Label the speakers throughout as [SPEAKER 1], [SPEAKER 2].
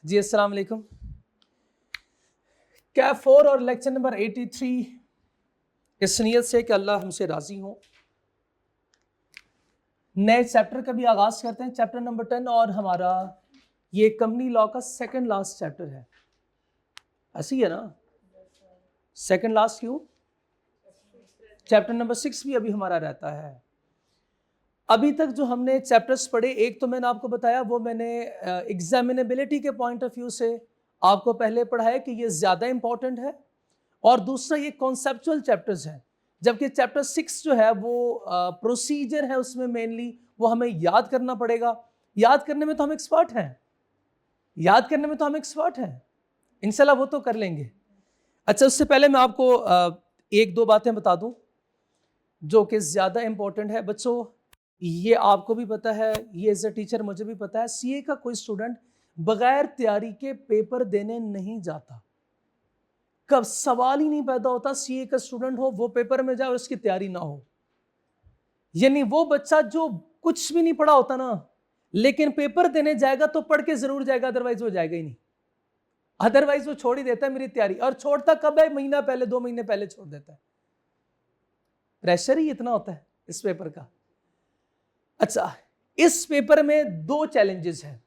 [SPEAKER 1] जी अस्सलाम वालेकुम। कैफ 4 और लेक्चर नंबर 83 इस नीयत से कि अल्लाह हमसे राजी हो नए चैप्टर का भी आगाज करते हैं, चैप्टर नंबर 10, और हमारा ये कंपनी लॉ का सेकंड लास्ट चैप्टर है। ऐसी है ना? सेकंड लास्ट क्यों? चैप्टर नंबर 6 भी अभी हमारा रहता है। अभी तक जो हमने चैप्टर्स पढ़े, एक तो मैंने आपको बताया, वो मैंने एग्जामिनेबिलिटी के पॉइंट ऑफ व्यू से आपको पहले पढ़ाया कि ये ज्यादा इंपॉर्टेंट है, और दूसरा ये कॉन्सेप्चुअल चैप्टर्स हैं, जबकि चैप्टर 6 जो है वो प्रोसीजर है, उसमें मेनली वो हमें याद करना पड़ेगा। याद करने में तो हम एक्सपर्ट हैं, याद करने में तो हम एक्सपर्ट हैं, इंशाल्लाह वो तो कर लेंगे। अच्छा, उससे पहले मैं आपको एक दो बातें बता दूं जो कि ज्यादा इंपॉर्टेंट है। बच्चों, ये आपको भी पता है, ये एज ए टीचर मुझे भी पता है, सीए का कोई स्टूडेंट बगैर तैयारी के पेपर देने नहीं जाता। कब सवाल ही नहीं पैदा होता सीए का स्टूडेंट हो वो पेपर में जाए और उसकी तैयारी ना हो। यानी वो बच्चा जो कुछ भी नहीं पढ़ा होता ना, लेकिन पेपर देने जाएगा तो पढ़ के जरूर जाएगा, अदरवाइज वो जाएगा ही नहीं। अदरवाइज वो छोड़ ही देता है मेरी तैयारी, और छोड़ता कब है? महीना पहले, 2 महीने पहले छोड़ देता है। प्रेशर ही इतना होता है इस पेपर का। अच्छा, इस पेपर में दो चैलेंजेस हैं,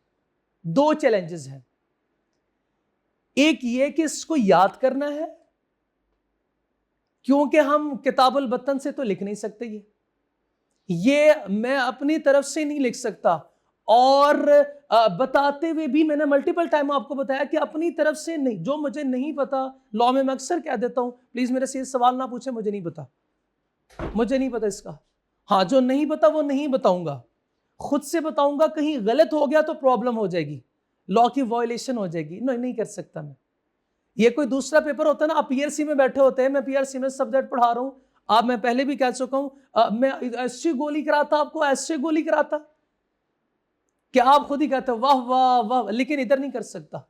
[SPEAKER 1] दो चैलेंजेस हैं। एक ये कि इसको याद करना है, क्योंकि हम किताबुल बतन से तो लिख नहीं सकते, ये मैं अपनी तरफ से नहीं लिख सकता, और बताते हुए भी मैंने मल्टीपल टाइम आपको बताया कि अपनी तरफ से नहीं। जो मुझे नहीं पता, लॉ में मैं अक्सर कह देता हूं, प्लीज मेरे से सवाल ना पूछे, मुझे नहीं पता, मुझे नहीं पता इसका। हाँ, जो नहीं पता वो नहीं बताऊंगा, खुद से बताऊंगा। कहीं गलत हो गया तो प्रॉब्लम हो जाएगी, लॉ की वायलेशन हो जाएगी। नहीं कर सकता मैं। ये कोई दूसरा पेपर होता है ना, आप पीआरसी में बैठे होते हैं, मैं पीआरसी में सब्जेक्ट पढ़ा रहा हूं, आप, मैं पहले भी कह चुका हूं, मैं ऐसी गोली कराता आपको, ऐसे गोली कराता कि आप खुद ही कहते वाह वाह वाह, लेकिन इधर नहीं कर सकता,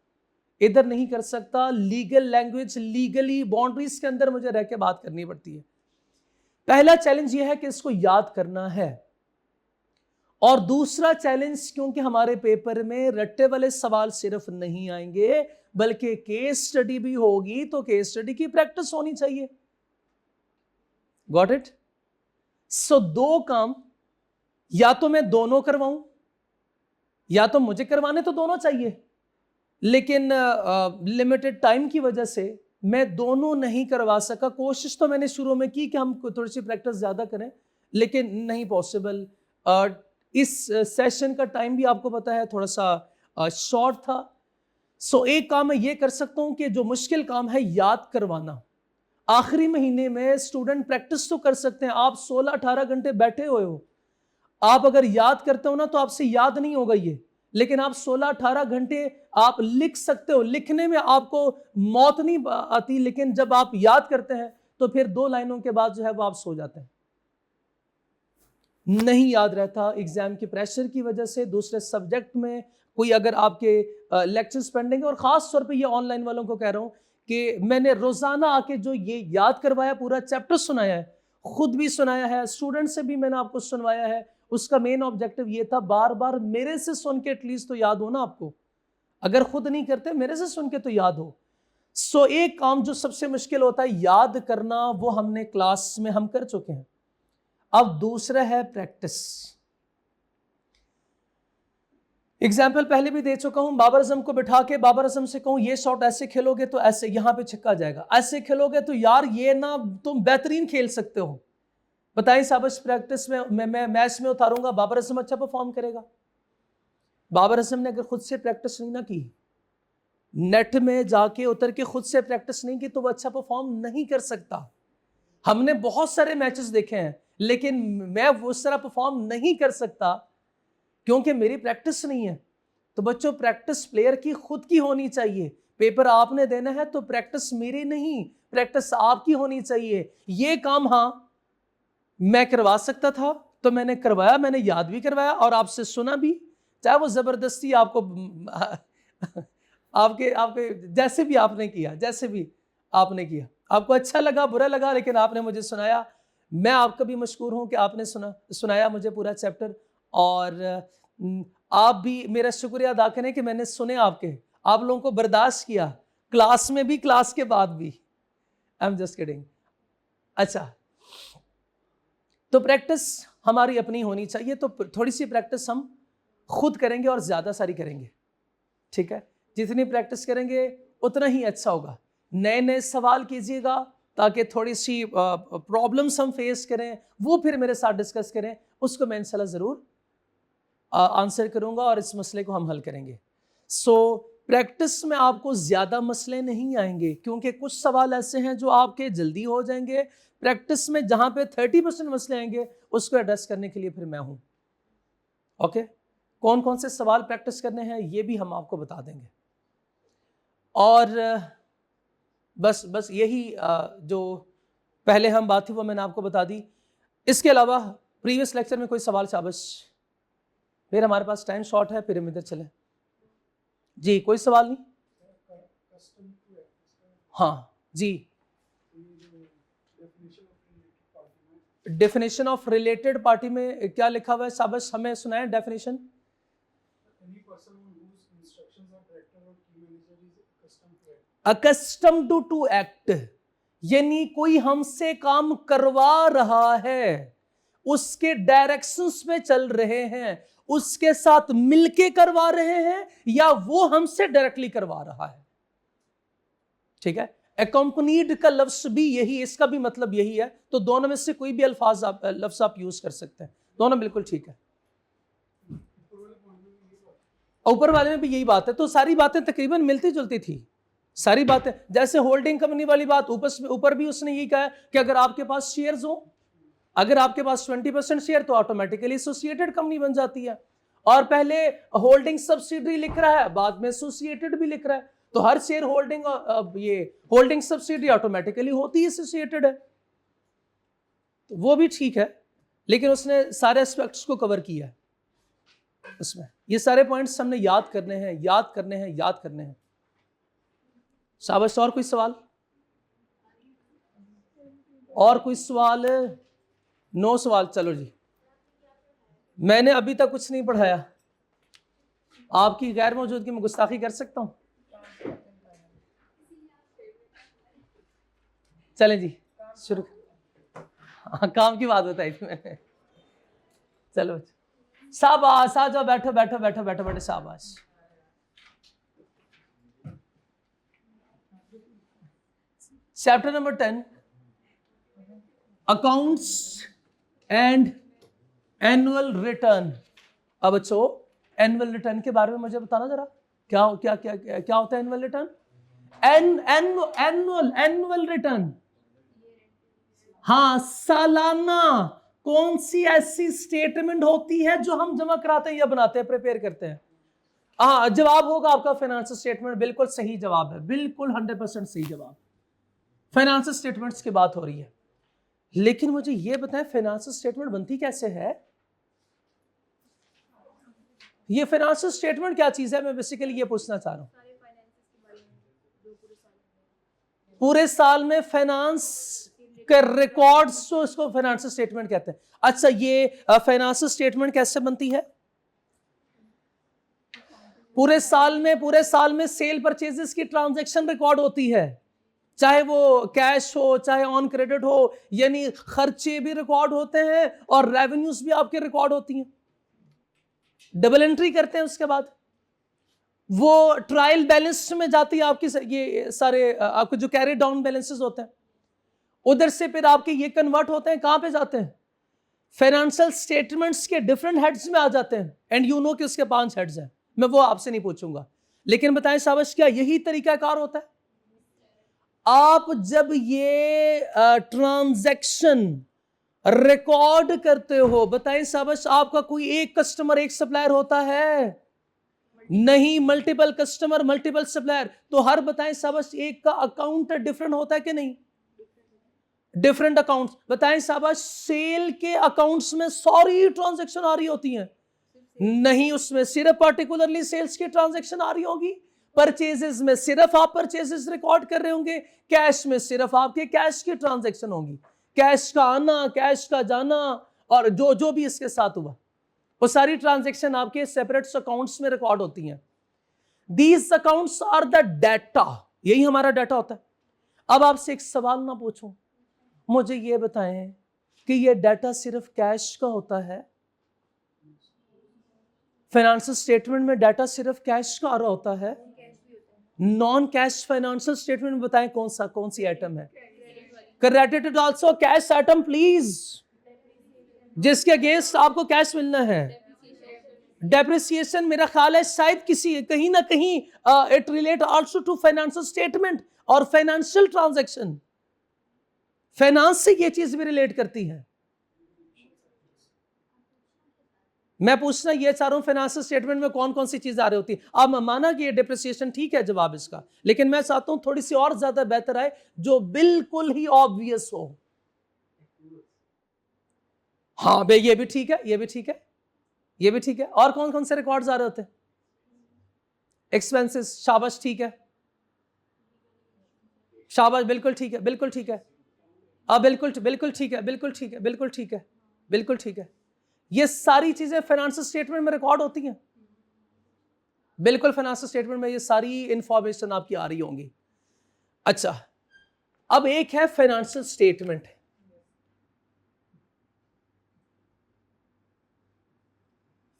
[SPEAKER 1] इधर नहीं कर सकता। लीगल लैंग्वेज, लीगली बाउंड्रीज के अंदर मुझे रह के बात करनी पड़ती है। पहला चैलेंज यह है कि इसको याद करना है, और दूसरा चैलेंज, क्योंकि हमारे पेपर में रट्टे वाले सवाल सिर्फ नहीं आएंगे बल्कि केस स्टडी भी होगी, तो केस स्टडी की प्रैक्टिस होनी चाहिए। Got it? सो दो काम, या तो मैं दोनों करवाऊं, या तो मुझे करवाने तो दोनों चाहिए, लेकिन लिमिटेड टाइम की वजह से मैं दोनों नहीं करवा सका। कोशिश तो मैंने शुरू में की कि हम थोड़ी सी प्रैक्टिस ज्यादा करें, लेकिन नहीं पॉसिबल। इस सेशन का टाइम भी आपको पता है थोड़ा सा शॉर्ट था। सो एक काम मैं ये कर सकता हूं कि जो मुश्किल काम है याद करवाना, आखिरी महीने में स्टूडेंट प्रैक्टिस तो कर सकते हैं। आप 16-18 घंटे बैठे हुए हो, आप अगर याद करते हो ना तो आपसे याद नहीं होगा ये, लेकिन आप 16-18 घंटे आप लिख सकते हो। लिखने में आपको मौत नहीं आती, लेकिन जब आप याद करते हैं तो फिर 2 लाइनों के बाद जो है वो आप सो जाते हैं, नहीं याद रहता एग्जाम के प्रेशर की वजह से। दूसरे सब्जेक्ट में कोई अगर आपके लेक्चर्स पेंडिंग है, और खास तौर पे ये ऑनलाइन वालों को कह रहा हूं कि मैंने रोजाना आके जो ये याद करवाया, पूरा चैप्टर सुनाया है, खुद भी सुनाया है, स्टूडेंट से भी मैंने आपको सुनवाया है। उसका मेन ऑब्जेक्टिव ये था, बार बार मेरे से सुन के एटलीस्ट तो याद हो ना आपको, अगर खुद नहीं करते मेरे से सुन के तो याद हो। सो एक काम जो सबसे मुश्किल होता है याद करना, वो हमने क्लास में हम कर चुके हैं। अब दूसरा है प्रैक्टिस। एग्जाम्पल पहले भी दे चुका हूं, बाबर आजम को बिठा के बाबर आजम से कहूं ये शॉट ऐसे खेलोगे तो ऐसे यहां पे छक्का जाएगा, ऐसे खेलोगे तो यार ये ना तुम बेहतरीन खेल सकते हो, बताइए साहब इस प्रैक्टिस में मैं मैच में उतारूंगा, बाबर आजम अच्छा परफॉर्म करेगा। बाबर आजम ने अगर खुद से प्रैक्टिस नहीं ना की, नेट में जाके उतर के खुद से प्रैक्टिस नहीं की, तो वो अच्छा परफॉर्म नहीं कर सकता। हमने बहुत सारे मैचेस देखे हैं, लेकिन मैं उस तरह परफॉर्म नहीं कर सकता क्योंकि मेरी प्रैक्टिस नहीं है। तो बच्चों, प्रैक्टिस प्लेयर की खुद की होनी चाहिए। पेपर आपने देना है तो प्रैक्टिस मेरी नहीं, प्रैक्टिस आपकी होनी चाहिए। ये काम हाँ मैं करवा सकता था तो मैंने करवाया, मैंने याद भी करवाया और आपसे सुना भी, चाहे वो जबरदस्ती आपको आपके आपके जैसे भी आपने किया, जैसे भी आपने किया, आपको अच्छा लगा बुरा लगा, लेकिन आपने मुझे सुनाया। मैं आपका भी मशकूर हूं कि आपने सुनाया मुझे पूरा चैप्टर, और आप भी मेरा शुक्रिया अदा करें कि मैंने सुने आपके। आप लोगों को बर्दाश्त किया, क्लास में भी, क्लास के बाद भी। I am just kidding. अच्छा, तो प्रैक्टिस हमारी अपनी होनी चाहिए, तो थोड़ी सी प्रैक्टिस हम खुद करेंगे और ज्यादा सारी करेंगे, ठीक है? जितनी प्रैक्टिस करेंगे उतना ही अच्छा होगा। नए नए सवाल कीजिएगा ताकि थोड़ी सी प्रॉब्लम्स हम फेस करें, वो फिर मेरे साथ डिस्कस करें, उसको मैं इंशाल्लाह ज़रूर आंसर करूंगा और इस मसले को हम हल करेंगे। सो प्रैक्टिस में आपको ज़्यादा मसले नहीं आएंगे, क्योंकि कुछ सवाल ऐसे हैं जो आपके जल्दी हो जाएंगे। प्रैक्टिस में जहाँ पे 30% मसले आएंगे उसको एड्रेस करने के लिए फिर मैं हूँ। ओके, कौन कौन से सवाल प्रैक्टिस करने हैं ये भी हम आपको बता देंगे। और बस यही जो पहले हम बात थी वो मैंने आपको बता दी। इसके अलावा प्रीवियस लेक्चर में कोई सवाल शाबाश? फिर हमारे पास टाइम शॉर्ट है, फिर हम इधर चले जी। कोई सवाल नहीं? हाँ जी। डेफिनेशन ऑफ रिलेटेड पार्टी में क्या लिखा हुआ है शाबाश? हमें सुनाए डेफिनेशन। अकस्टम्ड टू एक्ट, यानी कोई हमसे काम करवा रहा है, उसके डायरेक्शंस में चल रहे हैं, उसके साथ मिलके करवा रहे हैं, या वो हमसे डायरेक्टली करवा रहा है, ठीक है? अकम्पनीड का लफ्ज भी यही, इसका भी मतलब यही है। तो दोनों में से कोई भी लफ्ज आप यूज कर सकते हैं, दोनों बिल्कुल ठीक है। ऊपर वाले में भी यही बात है, तो सारी बातें तकरीबन मिलती जुलती थी, सारी बातें। जैसे होल्डिंग कंपनी वाली बात, ऊपर भी उसने यही कहा कि अगर आपके पास शेयर्स हो, अगर आपके पास 20% शेयर तो ऑटोमेटिकली एसोसिएटेड कंपनी बन जाती है। और पहले होल्डिंग सब्सिडरी लिख रहा है, बाद में एसोसिएटेड भी लिख रहा है, तो हर शेयर होल्डिंग, ये होल्डिंग सब्सिडरी ऑटोमेटिकली होती है एसोसिएटेड है, तो वो भी ठीक है। लेकिन उसने सारे एस्पेक्ट्स को कवर किया है उसमें। ये सारे पॉइंट्स हमने याद करने हैं, याद करने हैं, याद करने हैं। शाबाश। और कोई सवाल? और कोई सवाल? नो सवाल। चलो जी, मैंने अभी तक कुछ नहीं पढ़ाया, आपकी गैर मौजूदगी में गुस्ताखी कर सकता हूं? चलें जी शुरू। हाँ, काम की बात बताई थी मैंने। चलो शाबाश, आ जाओ, बैठो बैठो बैठो बैठो बैठो, शाबाश। Chapter number 10, accounts and annual return. अब बच्चों, एनुअल रिटर्न के बारे में मुझे बताना जरा, क्या क्या क्या क्या, क्या होता है एनुअल रिटर्न? एनुअल रिटर्न, हाँ, सालाना कौन सी ऐसी स्टेटमेंट होती है जो हम जमा कराते हैं या बनाते हैं, प्रिपेयर करते हैं? हाँ, जवाब होगा आपका फाइनेंशियल स्टेटमेंट। बिल्कुल सही जवाब है, बिल्कुल 100% सही जवाब। फाइनेंशियल स्टेटमेंट्स की बात हो रही है। लेकिन मुझे यह बताएं, फाइनेंशियल स्टेटमेंट बनती कैसे है? ये फाइनेंशियल स्टेटमेंट क्या चीज है, मैं बेसिकली ये पूछना चाह रहा हूं। पूरे साल में फाइनेंस के रिकॉर्ड्स, तो इसको फाइनेंशियल स्टेटमेंट कहते हैं। अच्छा, ये फाइनेंशियल स्टेटमेंट कैसे बनती है? पूरे साल में सेल परचेजेस की ट्रांजैक्शन रिकॉर्ड होती है, चाहे वो कैश हो चाहे ऑन क्रेडिट हो, यानी खर्चे भी रिकॉर्ड होते हैं और रेवेन्यूज भी आपके रिकॉर्ड होती हैं। डबल एंट्री करते हैं, उसके बाद वो ट्रायल बैलेंस में जाती है आपकी, ये सारे आपके जो कैरी डाउन बैलेंसेस होते हैं, उधर से फिर आपके ये कन्वर्ट होते हैं, कहां पे जाते हैं? फाइनेंशियल स्टेटमेंट्स के डिफरेंट हेड्स में आ जाते हैं। एंड यू नो कि उसके 5 हेड्स हैं, मैं वो आपसे नहीं पूछूंगा। लेकिन बताएं शाबाश, क्या यही तरीकाकार होता है? आप जब ये ट्रांजैक्शन रिकॉर्ड करते हो, बताएं शाबाश, आपका कोई एक कस्टमर एक सप्लायर होता है? नहीं, मल्टीपल कस्टमर मल्टीपल सप्लायर। तो हर, बताएं शाबाश, एक का अकाउंट डिफरेंट होता है कि नहीं? Different accounts. बताएं शाबाश, सेल के अकाउंट्स में सारी ट्रांजैक्शन आ रही होती हैं? नहीं, उसमें सिर्फ पार्टिकुलरली सेल्स की ट्रांजैक्शन आ रही होगी। परचेजेस में सिर्फ आप परचेजेस रिकॉर्ड कर रहे होंगे, कैश में सिर्फ आपके कैश की ट्रांजैक्शन होगी, कैश का आना, कैश का जाना, और जो जो भी इसके साथ हुआ, वो सारी ट्रांजैक्शन आपके सेपरेट अकाउंट्स में रिकॉर्ड होती हैं। These accounts are the data, यही हमारा डाटा होता है। अब आपसे एक सवाल ना पूछूं, मुझे ये बताएं कि ये डाटा सिर्फ कैश का होता है? फाइनेंशियल स्टेटमेंट में डाटा सिर्फ कैश का आ रहा होता है? नॉन कैश फाइनेंशियल स्टेटमेंट में बताएं कौन सी आइटम है? Credited also cash item please, जिसके अगेंस्ट आपको कैश मिलना है। डेप्रिसिएशन मेरा ख्याल है शायद कहीं ना कहीं it relate also to financial statement और फाइनेंशियल ट्रांजैक्शन, फाइनेंस से ये चीज भी रिलेट करती है। मैं पूछना ये चाह रहा हूं फाइनेंशियल स्टेटमेंट में कौन कौन सी चीजें आ रही होती है। अब माना कि ये डिप्रिसिएशन ठीक है जवाब इसका, लेकिन मैं चाहता हूं थोड़ी सी और ज्यादा बेहतर आए जो बिल्कुल ही ऑब्वियस हो। हाँ भाई ये भी ठीक है, ये भी ठीक है, ये भी ठीक है। और कौन कौन से रिकॉर्ड्स आ रहे होते हैं? एक्सपेंसेस, शाबाश ठीक है, शाबाश बिल्कुल ठीक है, बिल्कुल ठीक है, अब बिल्कुल बिल्कुल ठीक है, बिल्कुल ठीक है, बिल्कुल ठीक है, बिल्कुल ठीक है। ये सारी चीजें फाइनेंशियल स्टेटमेंट में रिकॉर्ड होती हैं, बिल्कुल फाइनेंशियल स्टेटमेंट में ये सारी इंफॉर्मेशन आपकी आ रही होंगी। अच्छा, अब एक है फाइनेंशियल स्टेटमेंट,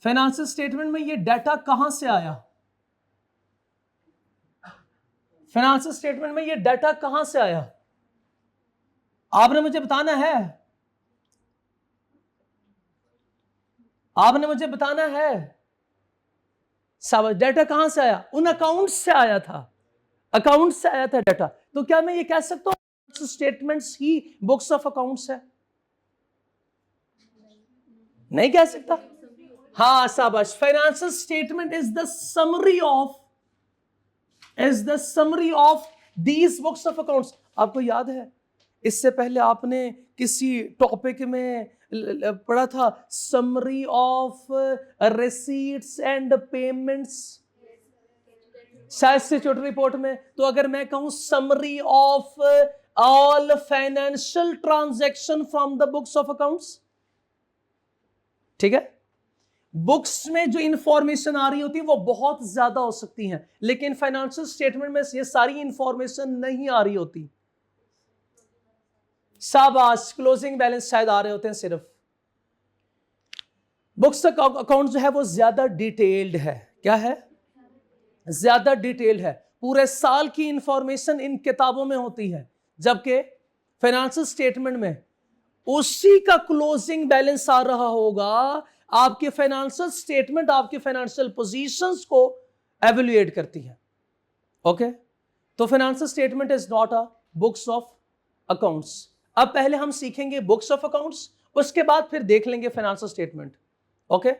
[SPEAKER 1] फाइनेंशियल स्टेटमेंट में ये डाटा कहां से आया? फाइनेंशियल स्टेटमेंट में ये डाटा कहां से आया? आपने मुझे बताना है, आपने मुझे बताना है। सब डाटा कहां से आया? उन अकाउंट से आया था, अकाउंट से आया था डाटा। तो क्या मैं ये कह सकता हूं statements he books of accounts है? नहीं कह सकता। हाँ शाबाश, financial statement is the summary of these books of accounts. आपको याद है इससे पहले आपने किसी टॉपिक में पढ़ा था summary of receipts and payments, शायद स्टैट्यूटरी रिपोर्ट में। तो अगर मैं कहूं summary of all financial transaction from the books of accounts, ठीक है। बुक्स में जो इंफॉर्मेशन आ रही होती है वो बहुत ज्यादा हो सकती है, लेकिन फाइनेंशियल स्टेटमेंट में ये सारी इंफॉर्मेशन नहीं आ रही होती। शाबाश, क्लोजिंग बैलेंस शायद आ रहे होते हैं सिर्फ। बुक्स अकाउंट जो है वो ज्यादा डिटेल्ड है। क्या है? ज्यादा डिटेल्ड है, पूरे साल की इंफॉर्मेशन इन किताबों में होती है, जबकि फाइनेंशियल स्टेटमेंट में उसी का क्लोजिंग बैलेंस आ रहा होगा। आपके फाइनेंशियल स्टेटमेंट आपके फाइनेंशियल पोजीशंस को एवेल्युएट करती है। ओके, तो financial statement is not a books of accounts. अब पहले हम सीखेंगे बुक्स ऑफ अकाउंट्स, उसके बाद फिर देख लेंगे financial statement. Okay,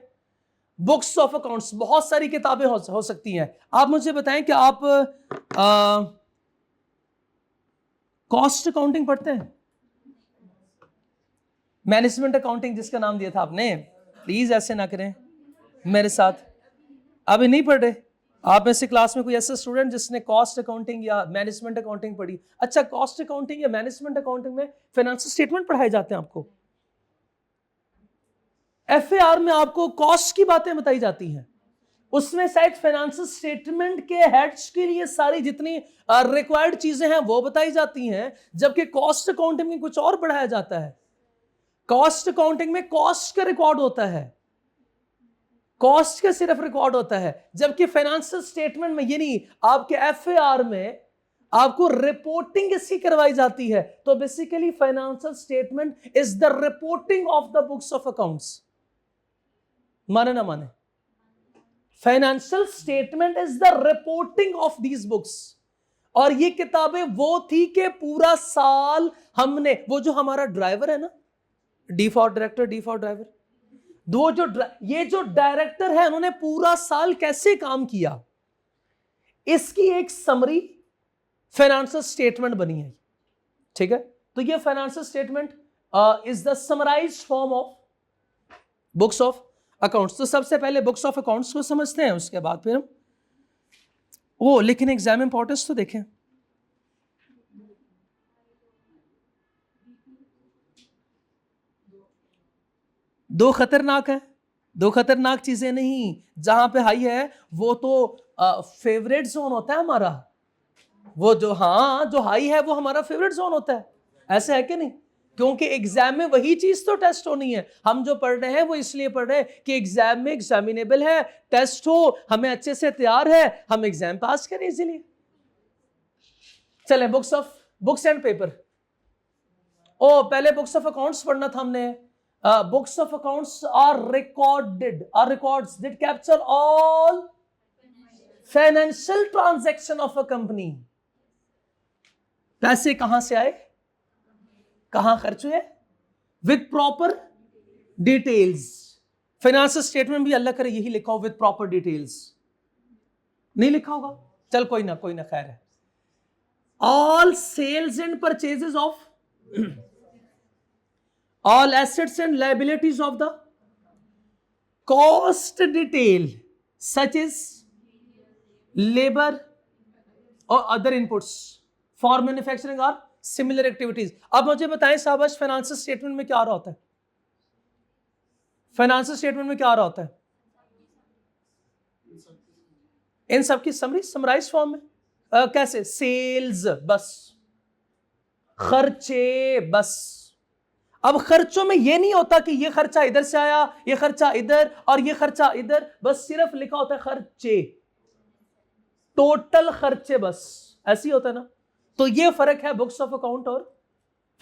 [SPEAKER 1] books of accounts बहुत सारी किताबें हो सकती हैं। आप मुझे बताएं कि आप कॉस्ट अकाउंटिंग पढ़ते हैं? मैनेजमेंट अकाउंटिंग जिसका नाम दिया था आपने, प्लीज ऐसे ना करें मेरे साथ। अभी नहीं पढ़ रहे आप में से क्लास में कोई ऐसा स्टूडेंट जिसने कॉस्ट अकाउंटिंग या मैनेजमेंट अकाउंटिंग पढ़ी? अच्छा, कॉस्ट अकाउंटिंग या मैनेजमेंट अकाउंटिंग में फाइनेंशियल स्टेटमेंट पढ़ाए जाते हैं आपको? एफएआर में आपको कॉस्ट की बातें बताई जाती हैं, उसमें शायद फाइनेंशियल स्टेटमेंट के हेड्स के लिए सारी जितनी रिक्वायर्ड चीजें हैं वो बताई जाती हैं, जबकि कॉस्ट अकाउंटिंग में कुछ और पढ़ाया जाता है। कॉस्ट अकाउंटिंग में कॉस्ट का रिकॉर्ड होता है, कॉस्ट का सिर्फ रिकॉर्ड होता है, जबकि फाइनेंशियल स्टेटमेंट में ये नहीं, आपके एफएआर में आपको रिपोर्टिंग इसकी करवाई जाती है। तो basically financial statement is the reporting of the books of accounts. माने ना माने, financial statement is the reporting of these books. और ये किताबें वो थी कि पूरा साल हमने, वो जो हमारा ड्राइवर है ना, D for director, D for driver, दो जो ये जो डायरेक्टर है उन्होंने पूरा साल कैसे काम किया, इसकी एक समरी फाइनेंशियल स्टेटमेंट बनी है। ठीक है, तो ये financial statement is the summarised form of books of accounts. तो सबसे पहले बुक्स ऑफ अकाउंट्स को समझते हैं, उसके बाद फिर हम लेकिन एग्जाम इंपॉर्टेंस तो देखें। दो खतरनाक है, दो खतरनाक चीजें नहीं। जहां पे हाई है वो तो फेवरेट जोन होता है हमारा, वो जो जो हाई है वो हमारा फेवरेट जोन होता है, ऐसे है कि नहीं? क्योंकि एग्जाम में वही चीज तो टेस्ट होनी है। हम जो पढ़ रहे हैं वो इसलिए पढ़ रहे हैं कि एग्जाम में एग्जामिनेबल है, टेस्ट हो, हमें अच्छे से तैयार है, हम एग्जाम पास करें इसीलिए। चलें बुक्स एंड पेपर। पहले बुक्स ऑफ अकाउंट्स पढ़ना था हमने। Books of accounts are records that capture all financial transaction of a company. पैसे कहां से आए, कहां खर्च हुए, with proper details. Financial statement भी अल्लाह करे यही लिखा हो, विद प्रॉपर डिटेल्स। नहीं लिखा होगा, चल कोई ना खैर है। All sales and purchases of all assets and liabilities of the cost detail such as labor or other inputs for manufacturing or similar activities। अब मुझे बताएं साहबाश, फाइनेंशियल स्टेटमेंट में क्या आ रहा होता है? फाइनेंशियल स्टेटमेंट में क्या आ रहा होता है? इन सब की समरी समराइज फॉर्म में। कैसे? सेल्स बस, खर्चे बस। अब खर्चों में यह नहीं होता कि ये खर्चा इधर से आया, ये खर्चा इधर और ये खर्चा इधर, बस सिर्फ लिखा होता है खर्चे, टोटल खर्चे, बस ऐसे ही होता है ना। तो ये फर्क है बुक्स ऑफ अकाउंट और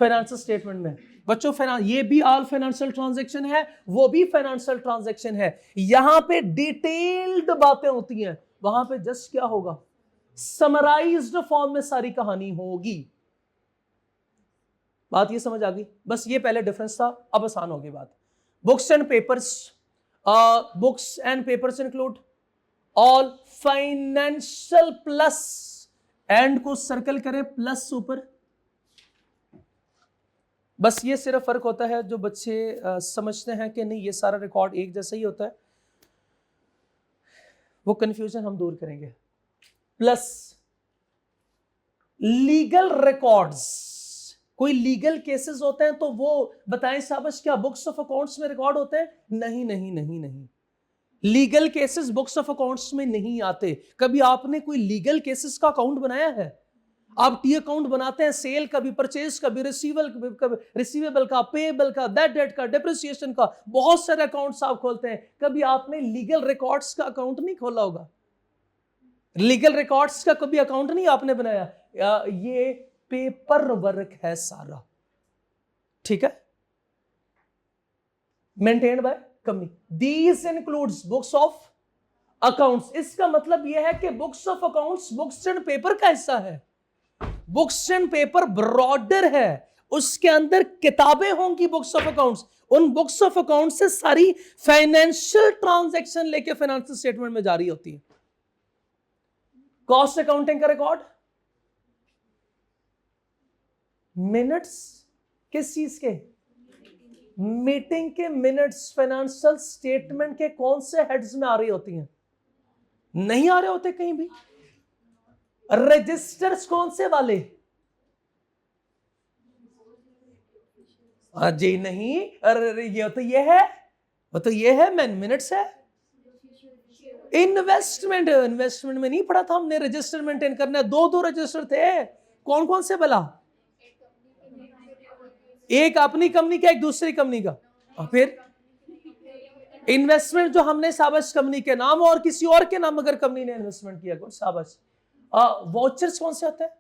[SPEAKER 1] फाइनेंशियल स्टेटमेंट में। बच्चों ये भी ऑल फाइनेंशियल ट्रांजैक्शन है, वो भी फाइनेंशियल ट्रांजैक्शन है। यहां पे डिटेल्ड बातें होती हैं, वहां पे जस्ट क्या होगा, समराइज्ड फॉर्म में सारी कहानी होगी। बात ये समझ आ गई? बस ये पहले डिफरेंस था, अब आसान हो गई बात। Books and papers include all financial plus, and को सर्कल करें प्लस ऊपर। बस ये सिर्फ फर्क होता है, जो बच्चे समझते हैं कि नहीं ये सारा रिकॉर्ड एक जैसा ही होता है, वो कंफ्यूजन हम दूर करेंगे। प्लस लीगल रिकॉर्ड्स, कोई लीगल केसेस होते हैं तो वो बताएं साहब क्या बुक्स ऑफ अकाउंट्स में रिकॉर्ड होते हैं? नहीं नहीं नहीं नहीं, legal cases books of accounts में नहीं आते। कभी आपने कोई लीगल केसेस का अकाउंट बनाया है? आप टी अकाउंट बनाते हैं, सेल का भी, परचेज का भी, रिसीवेबल का, पेएबल का, डेट का, डिप्रिसिएशन का, बहुत सारे अकाउंट्स आप खोलते हैं। कभी आपने लीगल रिकॉर्ड्स का अकाउंट नहीं खोला होगा, लीगल रिकॉर्ड्स का कभी अकाउंट नहीं आपने बनाया। ये पेपर वर्क है सारा, ठीक है, maintained by company. These includes books of accounts. इसका मतलब यह है कि books of accounts books and paper का हिस्सा है। बुक्स एंड पेपर ब्रॉडर है, उसके अंदर किताबें होंगी बुक्स ऑफ अकाउंट्स। उन बुक्स ऑफ अकाउंट्स से सारी फाइनेंशियल ट्रांजैक्शन लेके फाइनेंशियल स्टेटमेंट में जारी होती है। कॉस्ट अकाउंटिंग का रिकॉर्ड, मिनट्स किस चीज के? मीटिंग के मिनट्स फाइनेंशियल स्टेटमेंट के कौन से हेड्स में आ रही होती हैं? नहीं आ रहे होते कहीं भी। रजिस्टर्स कौन से वाले? जी नहीं, अरे ये तो ये है, वो तो ये है, मिनट्स है। इन्वेस्टमेंट में नहीं पढ़ा था हमने, रजिस्टर मेंटेन करना है। दो रजिस्टर थे, कौन कौन से भला? एक अपनी कंपनी का, एक दूसरी कंपनी का। और फिर इन्वेस्टमेंट जो हमने साबस कंपनी के नाम और किसी और के नाम अगर कंपनी ने इन्वेस्टमेंट किया कोई साबस। वाउचर्स कौन से होते हैं?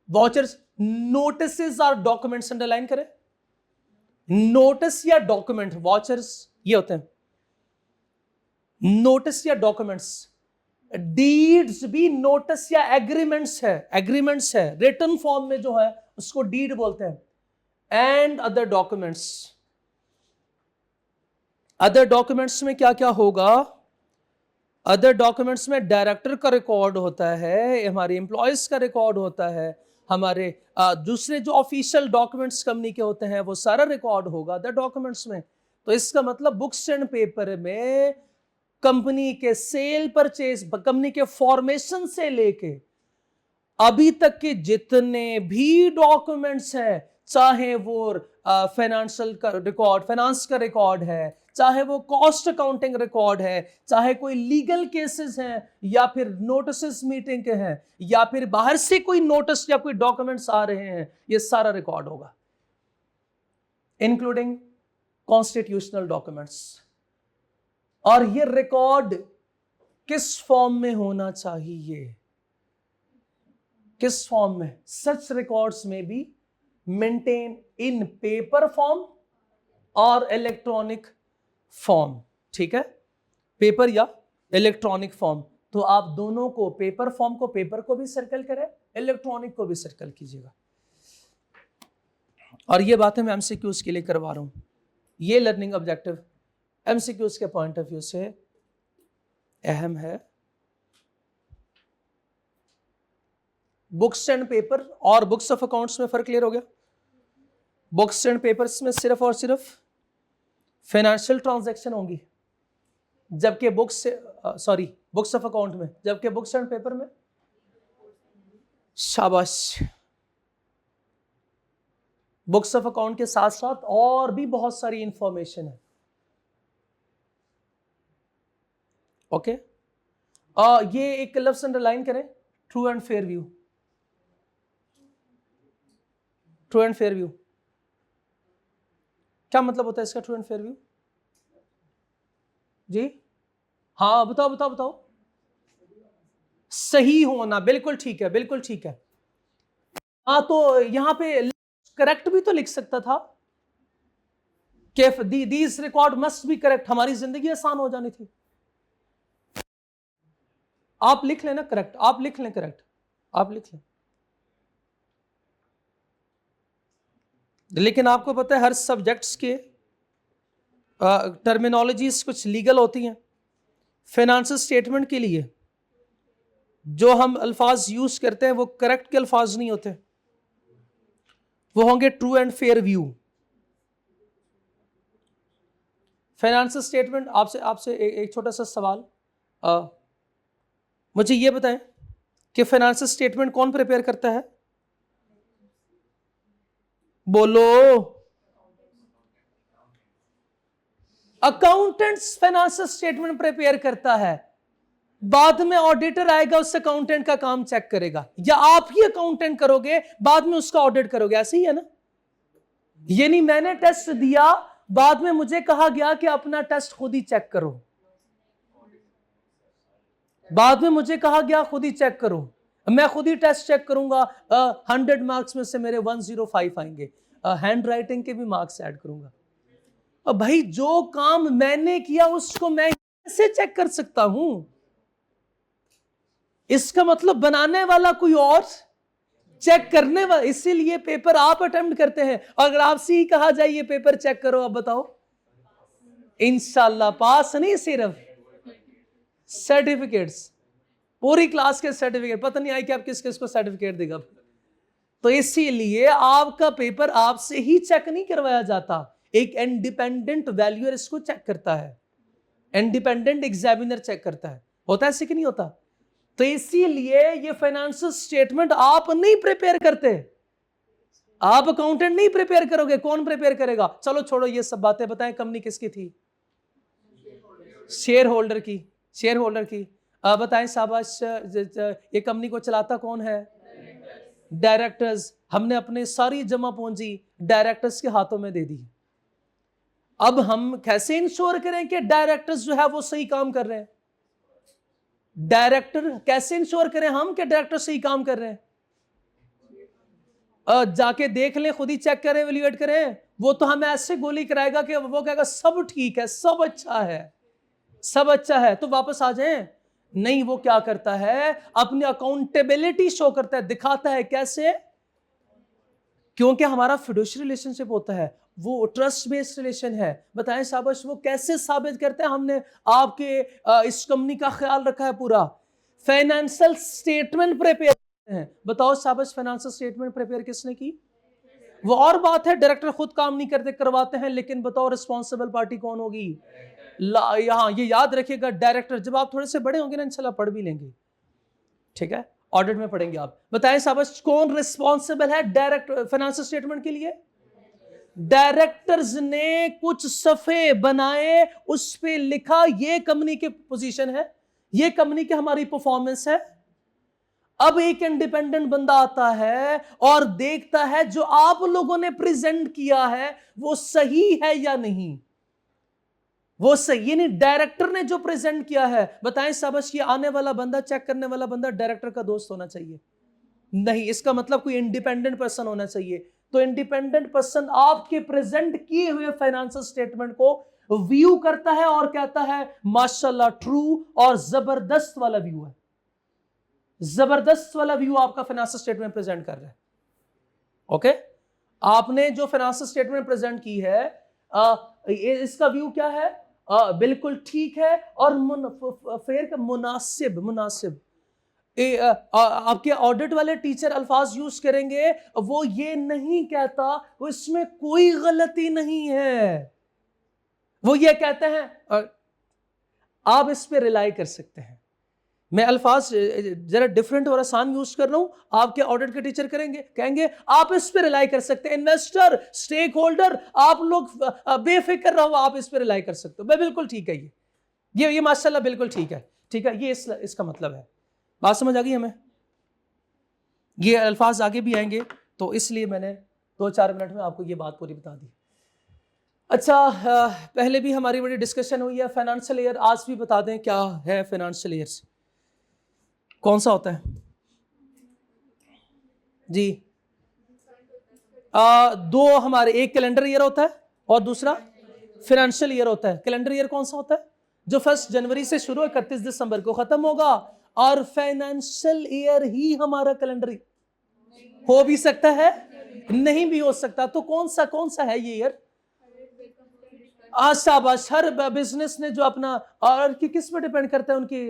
[SPEAKER 1] Vouchers, notice or documents, underline करें, नोटिस या डॉक्यूमेंट, वाउचर्स ये होते हैं नोटिस या डॉक्यूमेंट्स। डीड्स भी नोटिस या एग्रीमेंट्स है, रिटन फॉर्म में जो है उसको डीड बोलते हैं। एंड अदर डॉक्यूमेंट्स में क्या क्या होगा? अदर डॉक्यूमेंट्स में डायरेक्टर का रिकॉर्ड होता है, हमारे एम्प्लॉयज का रिकॉर्ड होता है, हमारे दूसरे जो ऑफिशियल डॉक्यूमेंट्स कंपनी के होते हैं वो सारा रिकॉर्ड होगा अदर डॉक्यूमेंट्स में। तो इसका मतलब बुक्स एंड पेपर में कंपनी के सेल परचेज, कंपनी के फॉर्मेशन से लेके अभी तक के जितने भी डॉक्यूमेंट्स हैं चाहे वो फाइनेंशियल का रिकॉर्ड, फाइनेंस का रिकॉर्ड है, चाहे वो कॉस्ट अकाउंटिंग रिकॉर्ड है, चाहे कोई लीगल केसेस हैं, या फिर नोटिस मीटिंग के हैं, या फिर बाहर से कोई नोटिस या कोई डॉक्यूमेंट्स आ रहे हैं, ये सारा रिकॉर्ड होगा, इंक्लूडिंग कॉन्स्टिट्यूशनल डॉक्यूमेंट्स। और ये रिकॉर्ड किस फॉर्म में होना चाहिए? किस फॉर्म में? सच रिकॉर्ड्स में be maintain in paper form और इलेक्ट्रॉनिक फॉर्म। ठीक है, पेपर या इलेक्ट्रॉनिक फॉर्म। तो आप दोनों को, पेपर फॉर्म को, पेपर को भी सर्कल करें, इलेक्ट्रॉनिक को भी सर्कल कीजिएगा। और ये बातें मैं एमसीक्यूज के लिए करवा रहा हूं। ये लर्निंग ऑब्जेक्टिव एमसीक्यूज के पॉइंट ऑफ व्यू से अहम है। बुक्स एंड पेपर और बुक्स ऑफ अकाउंट्स में फर्क क्लियर हो गया? बुक्स एंड पेपर्स में सिर्फ और सिर्फ फाइनेंशियल ट्रांजैक्शन होंगी, जबकि बुक्स ऑफ अकाउंट में, जबकि बुक्स एंड पेपर में, शाबाश, बुक्स ऑफ अकाउंट के साथ साथ और भी बहुत सारी इंफॉर्मेशन है। ओके, ये एक लफ्ज अंडरलाइन करें, true and fair view. True and fair view क्या मतलब होता है इसका? ट्रू एंड फेयर व्यू जी, हाँ बताओ बताओ बताओ। सही होना, बिल्कुल ठीक है, बिल्कुल ठीक है। हाँ, तो यहां पे करेक्ट भी तो लिख सकता था कि these record must be correct, हमारी जिंदगी आसान हो जानी थी। आप लिख लेना करेक्ट, आप लिख लें करेक्ट, आप लिख लें। लेकिन आपको पता है हर सब्जेक्ट्स के टर्मिनोलॉजीज कुछ लीगल होती हैं। फाइनेंशियल स्टेटमेंट के लिए जो हम अल्फाज यूज करते हैं वो करेक्ट के अल्फाज नहीं होते, वो होंगे true and fair view. Financial statement, आपसे एक छोटा सा सवाल, मुझे ये बताएं कि फाइनेंशियल स्टेटमेंट कौन प्रिपेयर करता है? बोलो। अकाउंटेंट्स फाइनेंशियल स्टेटमेंट प्रिपेयर करता है, बाद में ऑडिटर आएगा, उस अकाउंटेंट का काम चेक करेगा, या आप ही अकाउंटेंट करोगे, बाद में उसका ऑडिट करोगे, ऐसे ही है ना? ये नहीं मैंने टेस्ट दिया, बाद में मुझे कहा गया कि अपना टेस्ट खुद ही चेक करो, बाद में मुझे कहा गया खुद ही चेक करो, मैं खुद ही टेस्ट चेक करूंगा, 100 मार्क्स में से मेरे 105 आएंगे, हैंड राइटिंग के भी मार्क्स ऐड करूंगा। अब भाई जो काम मैंने किया उसको मैं कैसे चेक कर सकता हूं? इसका मतलब बनाने वाला कोई और, चेक करने वाला। इसीलिए पेपर आप अटेम्प्ट करते हैं, अगर आपसे ही कहा जाए ये पेपर चेक करो, अब बताओ इंशाल्लाह पास नहीं, सिर्फ सर्टिफिकेट्स, पूरी क्लास के सर्टिफिकेट, पता नहीं आई कि आप किस किस को सर्टिफिकेट देगा। तो इसीलिए आपका पेपर आपसे ही चेक नहीं करवाया जाता, एक इंडिपेंडेंट वैल्यूअर इसको चेक करता है, इंडिपेंडेंट एग्जामिनर चेक करता है। होता है ऐसे कि नहीं होता? तो इसीलिए ये फाइनेंशियल स्टेटमेंट आप नहीं प्रिपेयर करते, आप अकाउंटेंट नहीं प्रिपेयर करोगे, कौन प्रिपेयर करेगा? चलो छोड़ो ये सब बातें, बताएं कंपनी किसकी थी? शेयर होल्डर की, शेयर होल्डर की। बताएं शाबाश, ये कंपनी को चलाता कौन है? डायरेक्टर्स। हमने अपने सारी जमा पूंजी डायरेक्टर्स के हाथों में दे दी। अब हम कैसे इंश्योर करें कि डायरेक्टर्स जो है वो सही काम कर रहे हैं? डायरेक्टर कैसे इंश्योर करें हम कि डायरेक्टर सही काम कर रहे हैं? जाके देख लें, खुद ही चेक करें, एवेल्युएट करें? वो तो हमें ऐसे गोली कराएगा कि वो कहेगा सब ठीक है, सब अच्छा है, सब अच्छा है, तो वापस आ जाएं। नहीं, वो क्या करता है? अपनी अकाउंटेबिलिटी शो करता है, दिखाता है। कैसे? क्योंकि हमारा फिडुशियरी रिलेशनशिप होता है, वो ट्रस्ट बेस्ड रिलेशन है। बताएं शाबाश, वो कैसे साबित करते हैं हमने आपके इस कंपनी का ख्याल रखा है? पूरा फाइनेंशियल स्टेटमेंट प्रिपेयर करते हैं। बताओ शाबाश, फाइनेंशियल स्टेटमेंट प्रिपेयर किसने की? वो और बात है डायरेक्टर खुद काम नहीं करते, करवाते हैं, लेकिन बताओ रिस्पॉन्सिबल पार्टी कौन होगी? यहाँ ये याद रखिएगा, डायरेक्टर। जब आप थोड़े से बड़े होंगे ना, इंशाल्लाह पढ़ भी लेंगे, ठीक है? ऑडिट में पढ़ेंगे आप। बताएं शाबाश, कौन रिस्पॉन्सिबल है डायरेक्ट फाइनेंशियल स्टेटमेंट के लिए? डायरेक्टर्स ने कुछ सफ़े बनाए, उस पे लिखा ये कंपनी की पोजीशन है, ये कंपनी की हमारी परफॉर्मेंस है। अब एक इंडिपेंडेंट बंदा आता है और देखता है जो आप लोगों ने प्रेजेंट किया है वो सही है या नहीं। वो सही, यानी डायरेक्टर ने जो प्रेजेंट किया है, बताएं शाबाश, ये आने वाला बंदा, चेक करने वाला बंदा डायरेक्टर का दोस्त होना चाहिए? नहीं, इसका मतलब कोई इंडिपेंडेंट पर्सन होना चाहिए। तो इंडिपेंडेंट पर्सन आपके प्रेजेंट किए हुए फाइनेंशियल स्टेटमेंट को व्यू करता है और कहता है माशाल्लाह ट्रू और जबरदस्त वाला व्यू है, जबरदस्त वाला व्यू आपका फाइनेंशियल स्टेटमेंट प्रेजेंट कर रहा है। ओके, आपने जो फाइनेंशियल स्टेटमेंट प्रेजेंट की है, इसका व्यू क्या है? बिल्कुल ठीक है और फेयर का मुनासिब। मुनासिब आपके ऑडिट वाले टीचर अल्फाज यूज करेंगे, वो ये नहीं कहता वो इसमें कोई गलती नहीं है, वो ये कहते हैं आप इस पे रिलाई कर सकते हैं। मैं अल्फाज जरा डिफरेंट और आसान यूज कर रहा हूं, आपके ऑडिट के टीचर कहेंगे आप इस पे रिलाई कर सकते हैं। इन्वेस्टर, स्टेक होल्डर, आप लोग बेफिक्र रहो, आप इस पे रिलाई कर सकते हो। बिल्कुल ठीक है, ये माशाल्लाह बिल्कुल ठीक है, ठीक है, ये इसका मतलब है। बात समझ आ गई हमें? ये अल्फाज आगे भी आएंगे, तो इसलिए मैंने 2-4 मिनट में आपको ये बात पूरी बता दी। अच्छा, पहले भी हमारी बड़ी डिस्कशन हुई है फाइनेंशियल ईयर। आज भी बता दें क्या है फाइनेंशियल ईयर, कौन सा होता है जी? दो हमारे, एक कैलेंडर ईयर होता है और दूसरा फाइनेंशियल ईयर होता है। कैलेंडर ईयर कौन सा होता है? जो 1 जनवरी से शुरू, 31 दिसंबर को खत्म होगा। और फाइनेंशियल ईयर ही हमारा कैलेंडर हो भी सकता है, नहीं भी हो सकता। तो कौन सा है ये ईयर? शाबाश, हर बिजनेस ने जो अपना, और किस पे डिपेंड करता है उनकी,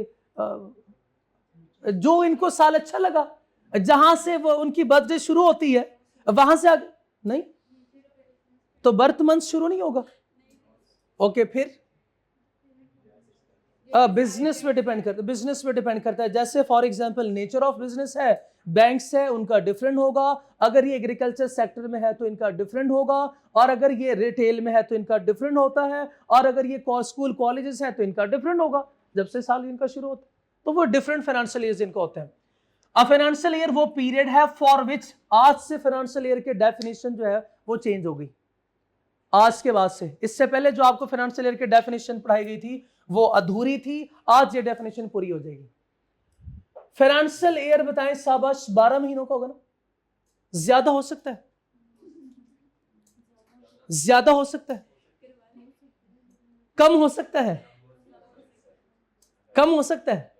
[SPEAKER 1] जो इनको साल अच्छा लगा, जहां से वो उनकी बर्थडे शुरू होती है वहां से आगे नहीं, तो बर्थ मंथ शुरू नहीं होगा। ओके, फिर बिजनेस पे डिपेंड करता है, बिजनेस पे डिपेंड करता है। जैसे for example nature of business है, बैंक्स है, उनका डिफरेंट होगा। अगर ये एग्रीकल्चर सेक्टर में है तो इनका डिफरेंट होगा, और अगर ये रिटेल में है तो इनका डिफरेंट होता है, और अगर ये स्कूल कॉलेजेस है तो इनका डिफरेंट होगा, जब से साल इनका शुरू होता है। तो वो डिफरेंट फाइनेंशियल ईयर्स इनको होते हैं। अब फाइनेंशियल ईयर वो पीरियड है फॉर विच, आज से फाइनेंशियल ईयर की डेफिनेशन जो है वो चेंज हो गई आज के बाद से। इससे पहले जो आपको फाइनेंशियल ईयर की डेफिनेशन पढ़ाई गई थी वो अधूरी थी, आज ये डेफिनेशन पूरी हो जाएगी। फाइनेंशियल ईयर बताएं शाबाश, 12 महीनों का होगा ना? ज्यादा हो सकता है, ज्यादा हो सकता है, कम हो सकता है, कम हो सकता है।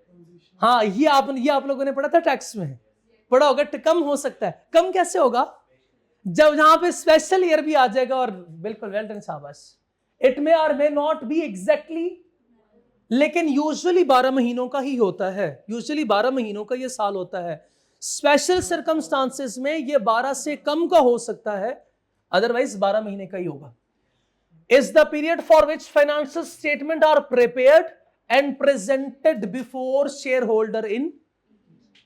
[SPEAKER 1] हाँ, ये आप लोगों ने पढ़ा था टैक्स में, पढ़ा होगा। कम हो सकता है, कम कैसे होगा? जब यहां पे स्पेशल ईयर भी आ जाएगा। और बिल्कुल वेल डन शाबाश। इट मे और मे नॉट बी एग्जैक्टली, लेकिन यूजुअली 12 महीनों का ही होता है, यूजुअली 12 महीनों का ये साल होता है। स्पेशल सर्कमस्टांसेस में ये 12 से कम का हो सकता है, अदरवाइज 12 महीने का ही होगा। Is the period for which financial statement are prepared and presented before shareholder in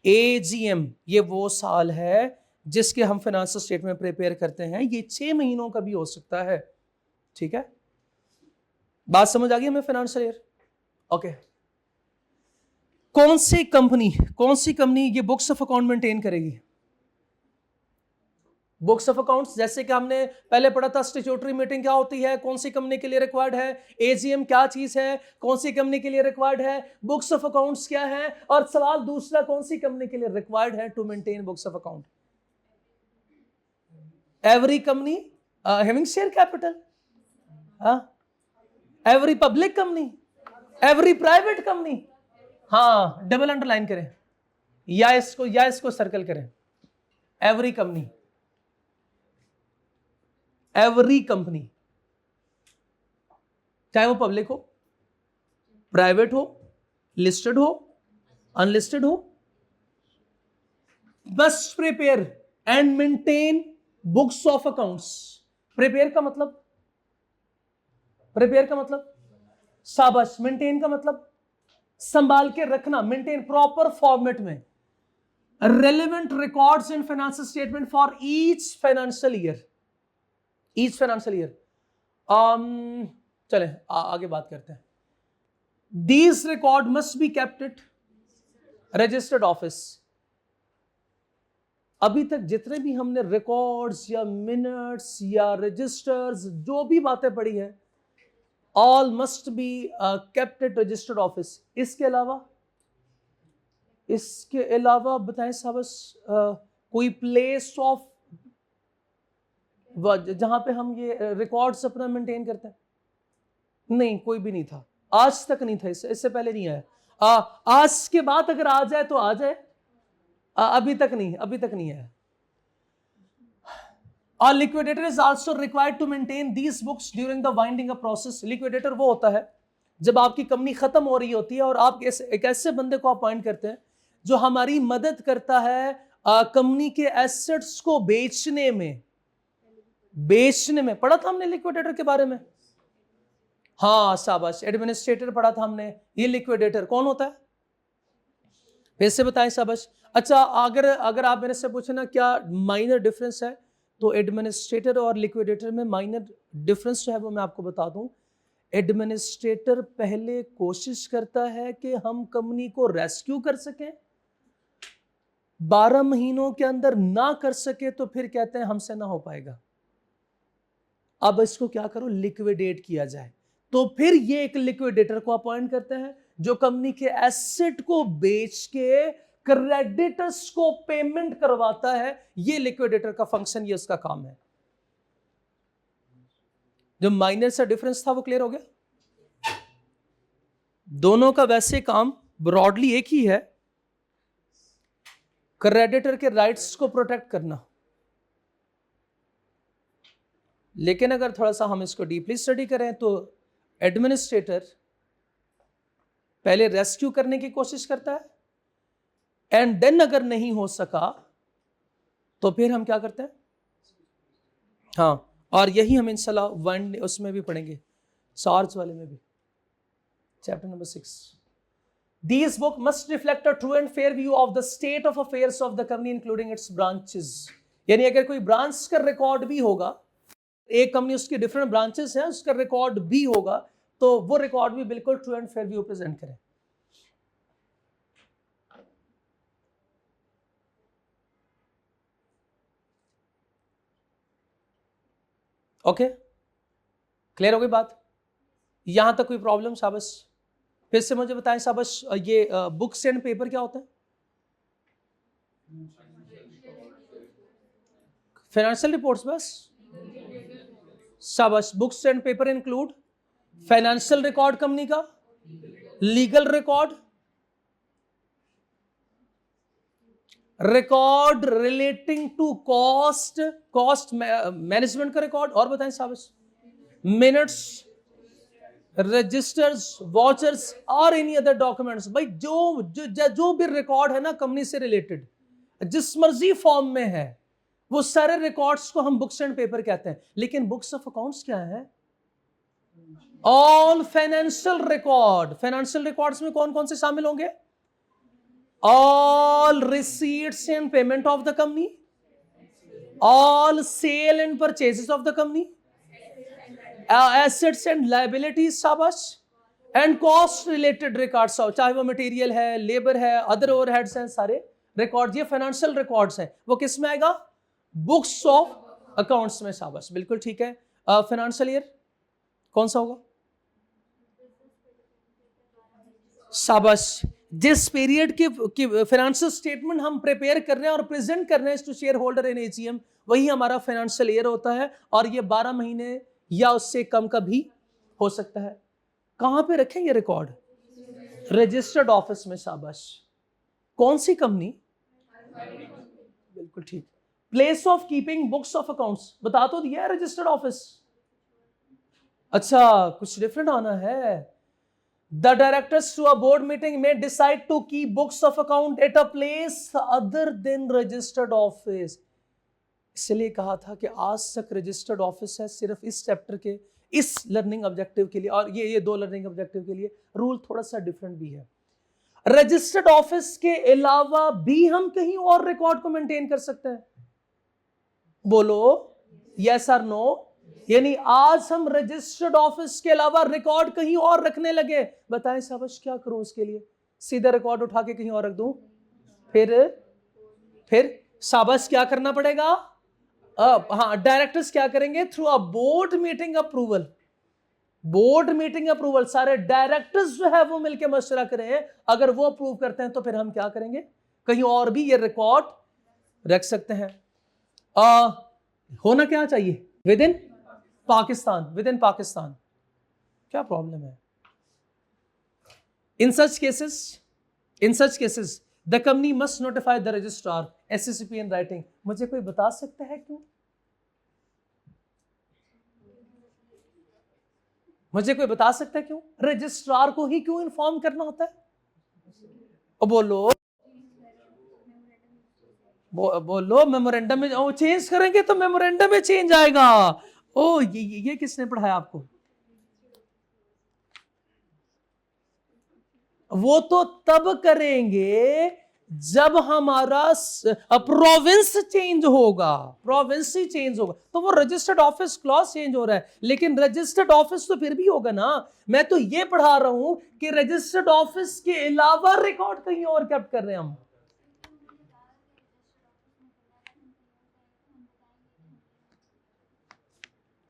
[SPEAKER 1] AGM. ये वो साल है जिसके हम फाइनेंशियल स्टेटमेंट प्रिपेयर करते हैं। ये 6 महीनों का भी हो सकता है, ठीक है? बात समझ आ गई हमें फाइनेंशियल ईयर? ओके, कौन सी कंपनी ये बुक्स ऑफ अकाउंट मेंटेन करेगी? बुक्स ऑफ अकाउंट्स, जैसे कि हमने पहले पढ़ा था स्टैट्यूटरी मीटिंग क्या होती है, कौन सी कंपनी के लिए रिक्वायर्ड है, एजीएम क्या चीज है, कौन सी कंपनी के लिए रिक्वायर्ड है, बुक्स ऑफ अकाउंट्स क्या है, और सवाल दूसरा, कौन सी कंपनी के लिए रिक्वायर्ड है to maintain books of account? Every company having share capital, every public company, every private company. हाँ, डबल अंडरलाइन करें या इसको सर्कल करें। एवरी कंपनी, एवरी कंपनी, चाहे वो पब्लिक हो, प्राइवेट हो, लिस्टेड हो, अनलिस्टेड हो, must prepare and maintain books of accounts. Prepare का मतलब शाबाश, मेंटेन का मतलब संभाल के रखना, मेंटेन प्रॉपर फॉर्मेट में। relevant records in financial statement for each financial year. Each financial year. चलें आगे बात करते हैं. These record must be kept at registered office. अभी तक जितने भी हमने रिकॉर्ड्स या मिनट्स या रजिस्टर्स जो भी बातें पढ़ी हैं, all must be kept at registered office. इसके अलावा बताएं साहब, कोई प्लेस ऑफ जहां पे हम ये रिकॉर्ड्स अपना मेंटेन करते हैं? नहीं, कोई भी नहीं था, आज तक नहीं था, इससे पहले नहीं आया. आज के बाद अगर आ जाए तो आ जाए, अभी तक नहीं है. A liquidator is also required to maintain these books during the winding up process. Liquidator वो होता है जब आपकी कंपनी खत्म हो रही होती है और आप एक ऐसे बंदे को अपॉइंट करते हैं जो हमारी मदद करता है कंपनी के एसेट्स को बेचने में. पढ़ा था हमने लिक्विडेटर के बारे में. हाँ शाबाश, एडमिनिस्ट्रेटर पढ़ा था हमने. ये लिक्विडेटर कौन होता है, फिर से बताएं शाबाश. अच्छा, अगर आप मेरे से पूछे ना क्या माइनर डिफरेंस है, तो एडमिनिस्ट्रेटर और लिक्विडेटर में माइनर डिफरेंस जो है वो मैं आपको बता दूं. एडमिनिस्ट्रेटर पहले कोशिश करता है कि हम कंपनी को रेस्क्यू कर सकें, 12 महीनों के अंदर ना कर सके तो फिर कहते हैं हमसे ना हो पाएगा, अब इसको क्या करो, लिक्विडेट किया जाए. तो फिर ये एक लिक्विडेटर को अपॉइंट करते हैं जो कंपनी के एसेट को बेच के क्रेडिटर्स को पेमेंट करवाता है. ये लिक्विडेटर का फंक्शन, ये उसका काम है. जो माइनर सा डिफरेंस था वो क्लियर हो गया. दोनों का वैसे काम ब्रॉडली एक ही है, क्रेडिटर के राइट्स को प्रोटेक्ट करना. लेकिन अगर थोड़ा सा हम इसको डीपली स्टडी करें तो एडमिनिस्ट्रेटर पहले रेस्क्यू करने की कोशिश करता है, एंड देन अगर नहीं हो सका तो फिर हम क्या करते हैं. हाँ, और यही हम इंशाल्लाह वन उसमें भी पढ़ेंगे, चार्ज वाले में भी, chapter number 6. These book must reflect a true and fair view of the state of affairs of the company including its branches. यानी अगर कोई ब्रांच का रिकॉर्ड भी होगा, एक कंपनी उसकी डिफरेंट ब्रांचेस हैं, उसका रिकॉर्ड भी होगा, तो वो रिकॉर्ड भी बिल्कुल true and fair view present करें. ओके, क्लियर हो गई बात? यहां तक कोई प्रॉब्लम शाबाश? फिर से मुझे बताएं शाबाश, ये बुक्स एंड पेपर क्या होता है? फाइनेंशियल रिपोर्ट्स बस, शाबाश. Books and paper include financial record company का, legal record relating to cost management का रिकॉर्ड, और बताएं शाबाश, मिनट्स, रजिस्टर्स, वॉचर्स और एनी अदर डॉक्यूमेंट्स. भाई जो भी रिकॉर्ड है ना कंपनी से रिलेटेड, जिस मर्जी फॉर्म में है, वो सारे रिकॉर्ड्स को हम बुक्स एंड पेपर कहते हैं. लेकिन बुक्स ऑफ अकाउंट्स क्या है? ऑल फाइनेंशियल रिकॉर्ड्स में कौन कौन से शामिल होंगे? All receipts and payment of the company, all sale and purchases of the company, assets and liabilities शाबाश, एंड कॉस्ट रिलेटेड रिकॉर्ड्स, चाहे वो मटेरियल है, लेबर है, अदर ओवरहेड्स हैं, सारे रिकॉर्ड, ये फाइनेंशियल रिकॉर्ड्स हैं. वो किस में आएगा? बुक्स ऑफ अकाउंट्स में. शाबाश, बिल्कुल ठीक है. फाइनेंशियल ईयर कौन सा होगा? शाबाश. जिस पीरियड की फाइनेंशियल स्टेटमेंट हम प्रिपेयर कर रहे हैं और प्रेजेंट कर रहे हैं to shareholder in AGM, वही हमारा फाइनेंशियल ईयर होता है. और ये 12 महीने या उससे कम का भी हो सकता है. कहां पे रखें ये रिकॉर्ड? रजिस्टर्ड ऑफिस में. शाबाश. कौन सी कंपनी? बिल्कुल ठीक. Place of keeping books of accounts बता तो दिया है, रजिस्टर्ड ऑफिस. अच्छा, कुछ डिफरेंट आना है. The directors to a board meeting may decide to keep books of account at a place other than registered office. इसलिए कहा था कि आज तक रजिस्टर्ड ऑफिस है सिर्फ इस चैप्टर के इस लर्निंग ऑब्जेक्टिव के लिए, और ये 2 लर्निंग ऑब्जेक्टिव के लिए. रूल थोड़ा सा डिफरेंट भी है. रजिस्टर्ड ऑफिस के अलावा भी हम कहीं और रिकॉर्ड को मेंटेन कर सकते हैं? बोलो यस और नो। यानी आज हम रजिस्टर्ड ऑफिस के अलावा रिकॉर्ड कहीं और रखने लगे। बताएं शाबाश, क्या करूं उसके लिए? सीधा रिकॉर्ड उठा के कहीं और रख दूं? फिर शाबाश, क्या करना पड़ेगा? हाँ, डायरेक्टर्स क्या करेंगे? Through a board meeting approval. Board meeting approval, सारे डायरेक्टर्स जो है वो मिलकर मशवरा करें, अगर वो अप्रूव करते हैं तो फिर हम क्या करेंगे? कहीं और भी ये रिकॉर्ड रख सकते हैं। होना क्या चाहिए? Within Pakistan, within Pakistan. क्या प्रॉब्लम है? In such cases the company must notify the registrar SCCP in writing. मुझे कोई बता सकता है क्यों? मुझे कोई बता सकता है क्यों रजिस्ट्रार को ही क्यों इन्फॉर्म करना होता है? बोलो बोलो। मेमोरेंडम में चेंज करेंगे तो मेमोरेंडम में चेंज आएगा। ओ ये किसने पढ़ाया आपको? वो तो तब करेंगे जब हमारा प्रोविंस चेंज होगा, प्रोविंस ही चेंज होगा तो वो रजिस्टर्ड ऑफिस क्लॉज चेंज हो रहा है, लेकिन रजिस्टर्ड ऑफिस तो फिर भी होगा ना। मैं तो ये पढ़ा रहा हूं कि रजिस्टर्ड ऑफिस के अलावा रिकॉर्ड कहीं और कैप्ट कर रहे हैं हम।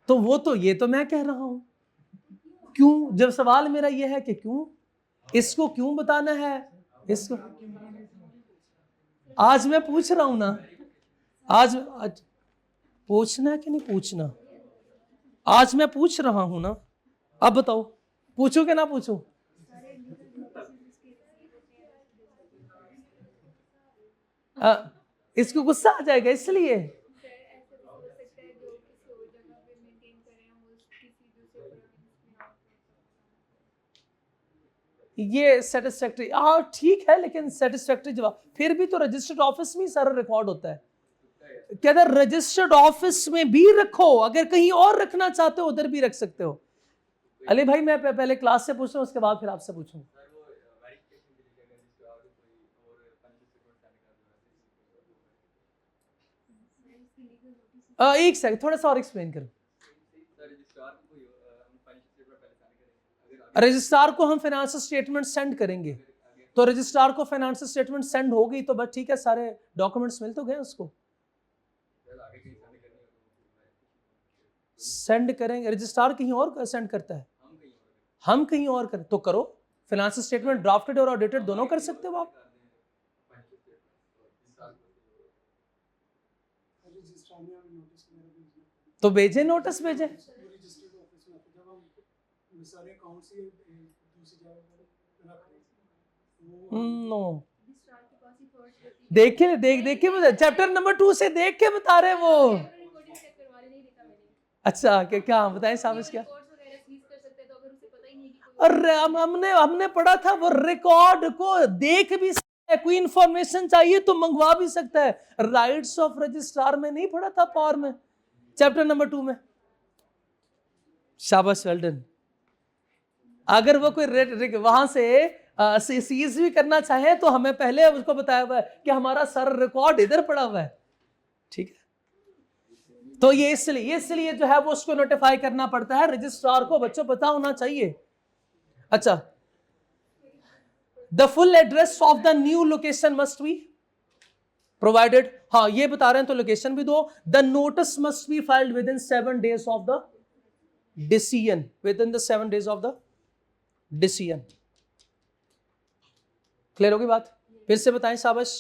[SPEAKER 1] तो वो तो ये तो मैं कह रहा हूं, क्यों? जब सवाल मेरा ये है कि क्यों, इसको क्यों बताना है? इसको आज मैं पूछ रहा हूं ना, आज पूछना है कि नहीं पूछना? आज मैं पूछ रहा हूं ना, अब बताओ पूछूं कि ना पूछूं? इसको गुस्सा आ जाएगा इसलिए। ये सेटिस्फैक्टरी, हाँ ठीक है, लेकिन सेटिस्फैक्टरी जवाब फिर भी तो रजिस्टर्ड ऑफिस में ही सारा रिकॉर्ड होता है। कहता है रजिस्टर्ड ऑफिस में भी रखो, अगर कहीं और रखना चाहते हो उधर भी रख सकते हो। अली भाई मैं पहले क्लास से पूछ रहा हूं, उसके बाद फिर आपसे पूछूं। एक सेकंड, थोड़ा सा और एक्सप्लेन करो। रजिस्ट्रार को हम फाइनेंशियल स्टेटमेंट सेंड करेंगे, तो रजिस्ट्रार को फाइनेंशियल स्टेटमेंट सेंड हो गई तो बस ठीक है, सारे डॉक्यूमेंट्स मिल तो गए उसको। सेंड करेंगे, रजिस्ट्रार कहीं और सेंड करता है, हम कहीं और करें तो करो। फाइनेंशियल स्टेटमेंट ड्राफ्टेड और ऑडिटेड दोनों कर सकते हो आप। तो भेजे, नोटिस भेजे। नो, देख के चैप्टर नंबर 2 से देख के बता रहे वो। अच्छा क्या बताएं साहब? क्या? अरे हमने पढ़ा था वो रिकॉर्ड को देख भी सकता है, कोई इंफॉर्मेशन चाहिए तो मंगवा भी सकता है। राइट्स ऑफ रजिस्ट्रार में नहीं पढ़ा था पावर में, चैप्टर नंबर 2 में? शाबाश, वेल डन। अगर वो कोई वहां से सीज भी करना चाहे तो हमें पहले उसको बताया हुआ है कि हमारा सर रिकॉर्ड इधर पड़ा हुआ है, ठीक है? तो ये इसलिए जो है वो उसको नोटिफाई करना पड़ता है, रजिस्ट्रार को बच्चों पता होना चाहिए। अच्छा, the full address of the new location must be provided. हाँ ये बता रहे हैं तो लोकेशन भी दो। The notice must be filed with in 7 days of the decision, with in the 7 days of the decision. Clear होगी बात? फिर से बताएं शाबाश।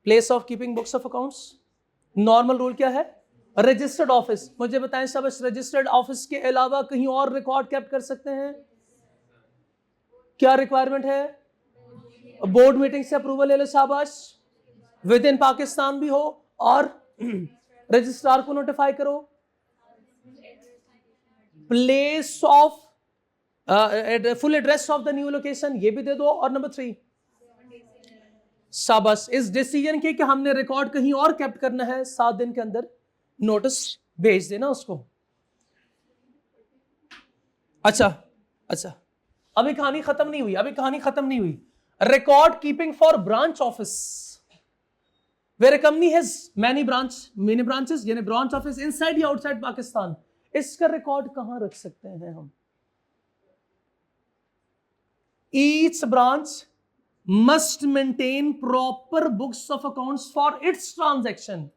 [SPEAKER 1] Place of keeping books of accounts, normal rule क्या है? Registered office. मुझे बताएं शाबाश, रजिस्टर्ड ऑफिस के अलावा कहीं और रिकॉर्ड कैप्ट कर सकते हैं? क्या रिक्वायरमेंट है? बोर्ड मीटिंग से अप्रूवल ले लो शाबाश, विद इन पाकिस्तान भी हो, और रजिस्ट्रार को नोटिफाई करो। Place of full address of the new location, ये भी दे दो। और नंबर 3 शाबाश, इस डिसीजन के कि हमने रिकॉर्ड कहीं और कैप्ट करना है 7 दिन के अंदर नोटिस भेज देना उसको। अच्छा, अभी कहानी खत्म नहीं हुई, record keeping for branch office, where a company has many branches, यानी branch office inside या outside पाकिस्तान, इसका रिकॉर्ड कहां रख सकते हैं हम? Each branch must maintain proper books of accounts for its transaction.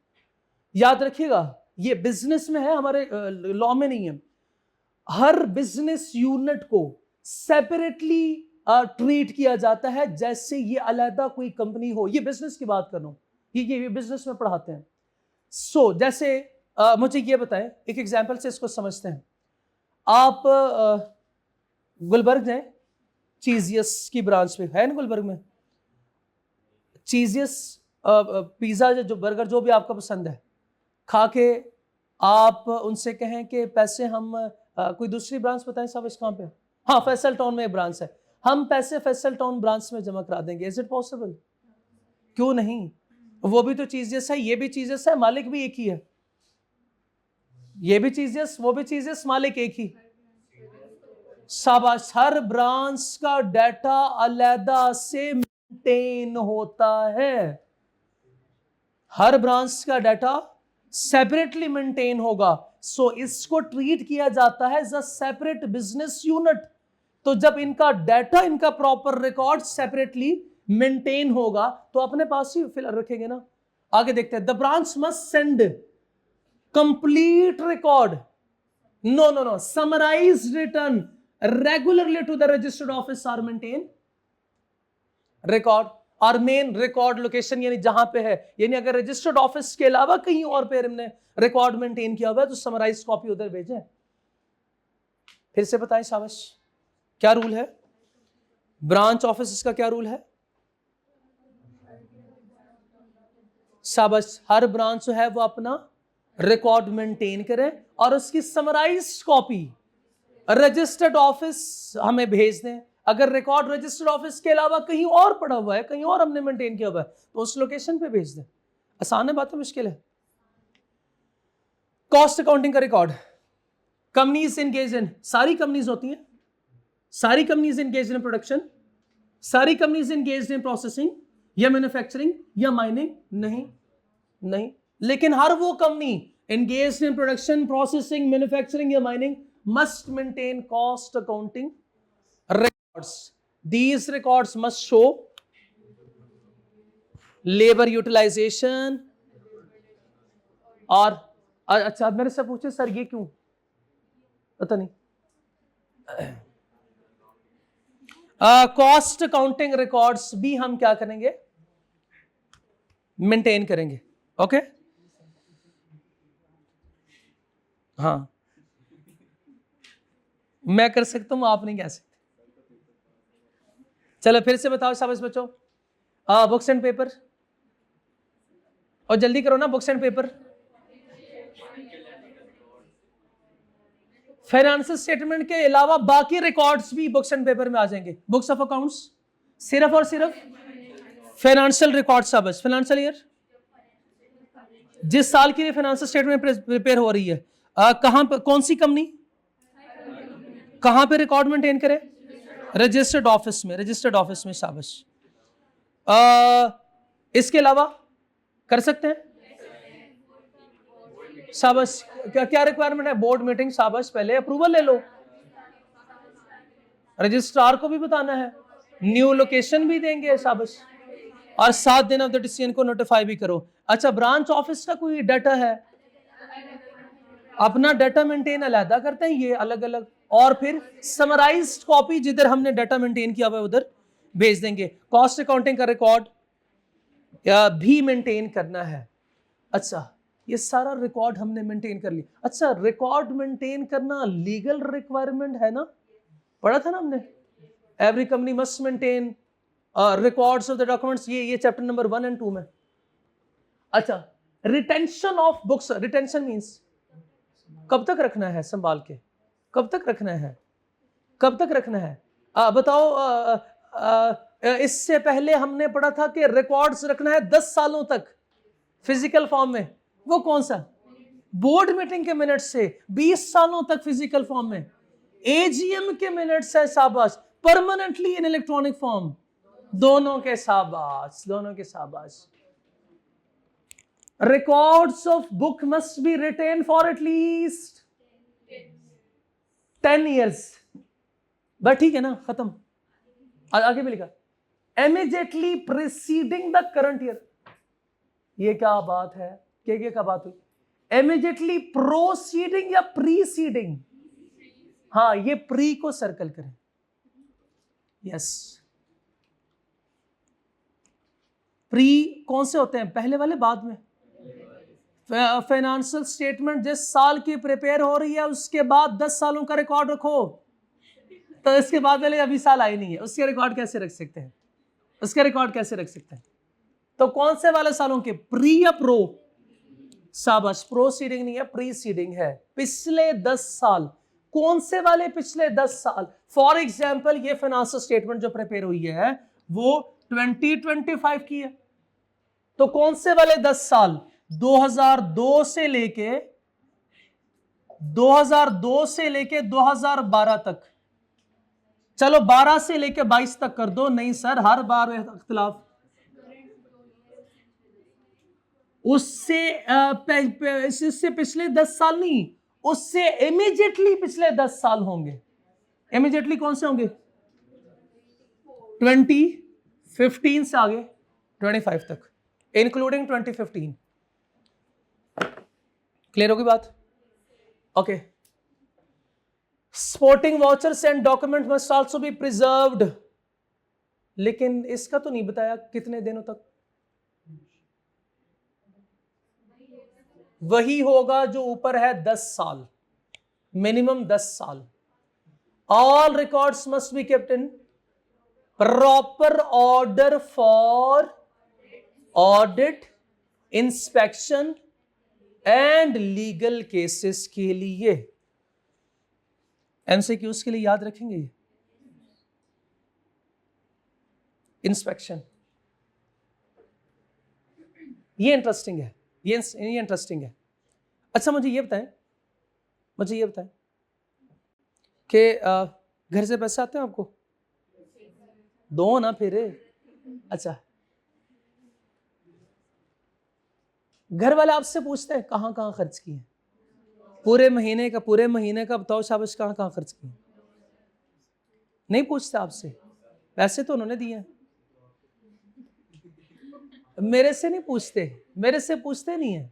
[SPEAKER 1] याद रखिएगा, ये बिजनेस में है, हमारे लॉ में नहीं है. हर बिजनेस यूनिट को सेपरेटली ट्रीट किया जाता है जैसे ये अलग कोई कंपनी हो. ये बिजनेस की बात कर रहा हूं, ये बिजनेस में पढ़ाते हैं. सो जैसे मुझे ये बताएं, एक एग्जांपल से इसको समझते हैं. आप गुलबर्ग जाएं, चीजियस की ब्रांच पे है ना गुलबर्ग में, चीजियस पिज्जा जो बर्गर जो भी आपको पसंद है, खा के आप उनसे कहें कि पैसे हम कोई दूसरी ब्रांच बताएं साहब, इस कहां पे? हाँ, फैसल टाउन में एक ब्रांच है, हम पैसे फैसल टाउन ब्रांच में जमा करा देंगे. Is it possible? क्यों नहीं? वो भी तो चीजियस है, ये भी चीजियस है, मालिक भी एक ही है. ये भी चीजियस, वो भी चीजियस, मालिक एक ही. शाबाश. हर ब्रांच का डाटा अलग से मेंटेन होता है. हर ब्रांच का डाटा सेपरेटली मेंटेन होगा. सो इसको ट्रीट किया जाता है as a separate business unit. तो जब इनका डाटा, इनका प्रॉपर रिकॉर्ड सेपरेटली मेंटेन होगा तो अपने पास ही फिलहाल रखेंगे ना. आगे देखते हैं. The branch must send complete record, no summarized return regularly to the registered office or maintain record. और मेन रिकॉर्ड लोकेशन यानी जहां पे है, यानी अगर रजिस्टर्ड ऑफिस के अलावा कहीं और पे हमने रिकॉर्ड मेंटेन किया हुआ है तो समराइज कॉपी उधर भेजें. फिर से बताएं शाबाश, क्या रूल है? ब्रांच ऑफिस का क्या रूल है? शाबाश. हर ब्रांच जो है वो अपना रिकॉर्ड मेंटेन करे और उसकी समराइज कॉपी रजिस्टर्ड ऑफिस हमें भेज दें. अगर रिकॉर्ड रजिस्टर्ड ऑफिस के अलावा कहीं और पड़ा हुआ है, कहीं और हमने मेंटेन किया हुआ है, तो उस लोकेशन पे भेज दें. आसान है बात है, मुश्किल है? कॉस्ट अकाउंटिंग का रिकॉर्ड, कंपनीज इंगेज इन, सारी कंपनीज होती हैं, सारी कंपनीज इंगेज इन प्रोडक्शन, सारी कंपनीज इंगेज इन प्रोसेसिंग या मैन्युफैक्चरिंग या माइनिंग? नहीं. लेकिन हर वो company engage in production, processing, manufacturing या mining must maintain cost accounting records. These records must show labor utilization और अच्छा मेरे से पूछे सर ये क्यों, पता नहीं. कॉस्ट अकाउंटिंग रिकॉर्ड्स भी हम क्या करेंगे? मेंटेन करेंगे. ओके हाँ, मैं कर सकता हूं, आप नहीं कह सकते. चलो फिर से बताओ शाबाश बच्चों. बुक्स एंड पेपर, और जल्दी करो ना, books and paper. Financial statement के अलावा बाकी रिकॉर्ड्स भी बुक्स एंड पेपर में आ जाएंगे. बुक्स ऑफ अकाउंट्स सिर्फ और सिर्फ फाइनेंशियल रिकॉर्ड. शाबाश. फाइनेंशियल ईयर, जिस साल के लिए फाइनेंशियल स्टेटमेंट प्रिपेयर हो रही है, कहां पर, कौन सी कंपनी कहां पे रिकॉर्ड मेंटेन करे? रजिस्टर्ड ऑफिस में, रजिस्टर्ड ऑफिस में. शाबाश. इसके अलावा कर सकते हैं? शाबाश. क्या रिक्वायरमेंट है? Board meeting. शाबाश. पहले अप्रूवल ले लो, रजिस्ट्रार को भी बताना है, न्यू लोकेशन भी देंगे. शाबाश. और 7 दिन ऑफ द डिसीजन को नोटिफाई भी करो. अच्छा, ब्रांच ऑफिस का कोई डाटा है, अपना डाटा मेंटेन अलग करते हैं ये अलग अलग, और फिर समराइज्ड कॉपी जिधर हमने डाटा मेंटेन किया हुआ है उधर भेज देंगे. कॉस्ट अकाउंटिंग का रिकॉर्ड भी मेंटेन करना है. अच्छा, ये सारा रिकॉर्ड हमने मेंटेन कर लिया. अच्छा, रिकॉर्ड मेंटेन करना लीगल रिक्वायरमेंट है ना, पढ़ा था ना हमने. Every company must maintain records of the documents, ये चैप्टर नंबर 1 और 2 में. अच्छा, retention of books. Retention means कब तक रखना है संभाल के, कब तक रखना है, कब तक रखना है? बताओ. इससे पहले हमने पढ़ा था कि रिकॉर्ड्स रखना है 10 सालों तक फिजिकल फॉर्म में. वो कौन सा? बोर्ड मीटिंग के मिनट से 20 सालों तक फिजिकल फॉर्म में. एजीएम के मिनट्स है. शाबाश. परमानेंटली इन इलेक्ट्रॉनिक फॉर्म. दोनों के शाबाश, दोनों के शाबाश। Records of book must be written for at least 10 years। But ठीक है ना, खत्म। आगे भी लिखा immediately preceding the current year। ये क्या बात है, क्या बात हुई? immediately proceeding या preceding? हाँ, ये प्री को सर्कल करें। यस, प्री कौन से होते हैं, पहले वाले बाद में? फाइनेंशियल स्टेटमेंट जिस साल की प्रिपेयर हो रही है उसके बाद 10 सालों का रिकॉर्ड रखो, तो इसके बाद वाले अभी साल आए नहीं है, उसके रिकॉर्ड कैसे रख सकते हैं? उसके रिकॉर्ड कैसे रख सकते हैं? तो कौन से वाले सालों के, प्री या प्रो? शाबाश, प्रोसीडिंग नहीं है, प्रीसीडिंग है। पिछले 10 साल, कौन से वाले पिछले 10 साल? फॉर एग्जाम्पल ये फाइनेंशियल स्टेटमेंट जो प्रिपेयर हुई है वो 2025 की है, तो कौन से वाले 10 साल? 2002 से लेके 2012 तक। चलो 12 से लेके 22 तक कर दो। नहीं सर, हर बार इख्तिलाफ। उससे पिछले 10 साल नहीं, उससे इमीडिएटली पिछले 10 साल होंगे। इमीडिएटली कौन से होंगे? 2015 से आगे 25 तक, इंक्लूडिंग 2015। क्लियर होगी बात? Okay. Sporting vouchers and document must also be preserved. लेकिन इसका तो नहीं बताया कितने दिनों तक। वही होगा जो ऊपर है, 10 साल, मिनिमम 10 साल। All records must be kept in proper order for audit, inspection and legal cases के लिए। एमसीक्यूज के लिए याद रखेंगे ये। इंस्पेक्शन, ये इंटरेस्टिंग है, ये इंटरेस्टिंग है। अच्छा मुझे ये बताएं कि घर से पैसे आते हैं आपको? दो ना फिर। अच्छा, घर वाले आपसे पूछते हैं कहां कहां खर्च किए? पूरे महीने का बताओ शाबाश, कहां कहां खर्च किए? नहीं पूछते आपसे, पैसे तो उन्होंने दिए हैं। मेरे से नहीं पूछते, मेरे से पूछते नहीं है।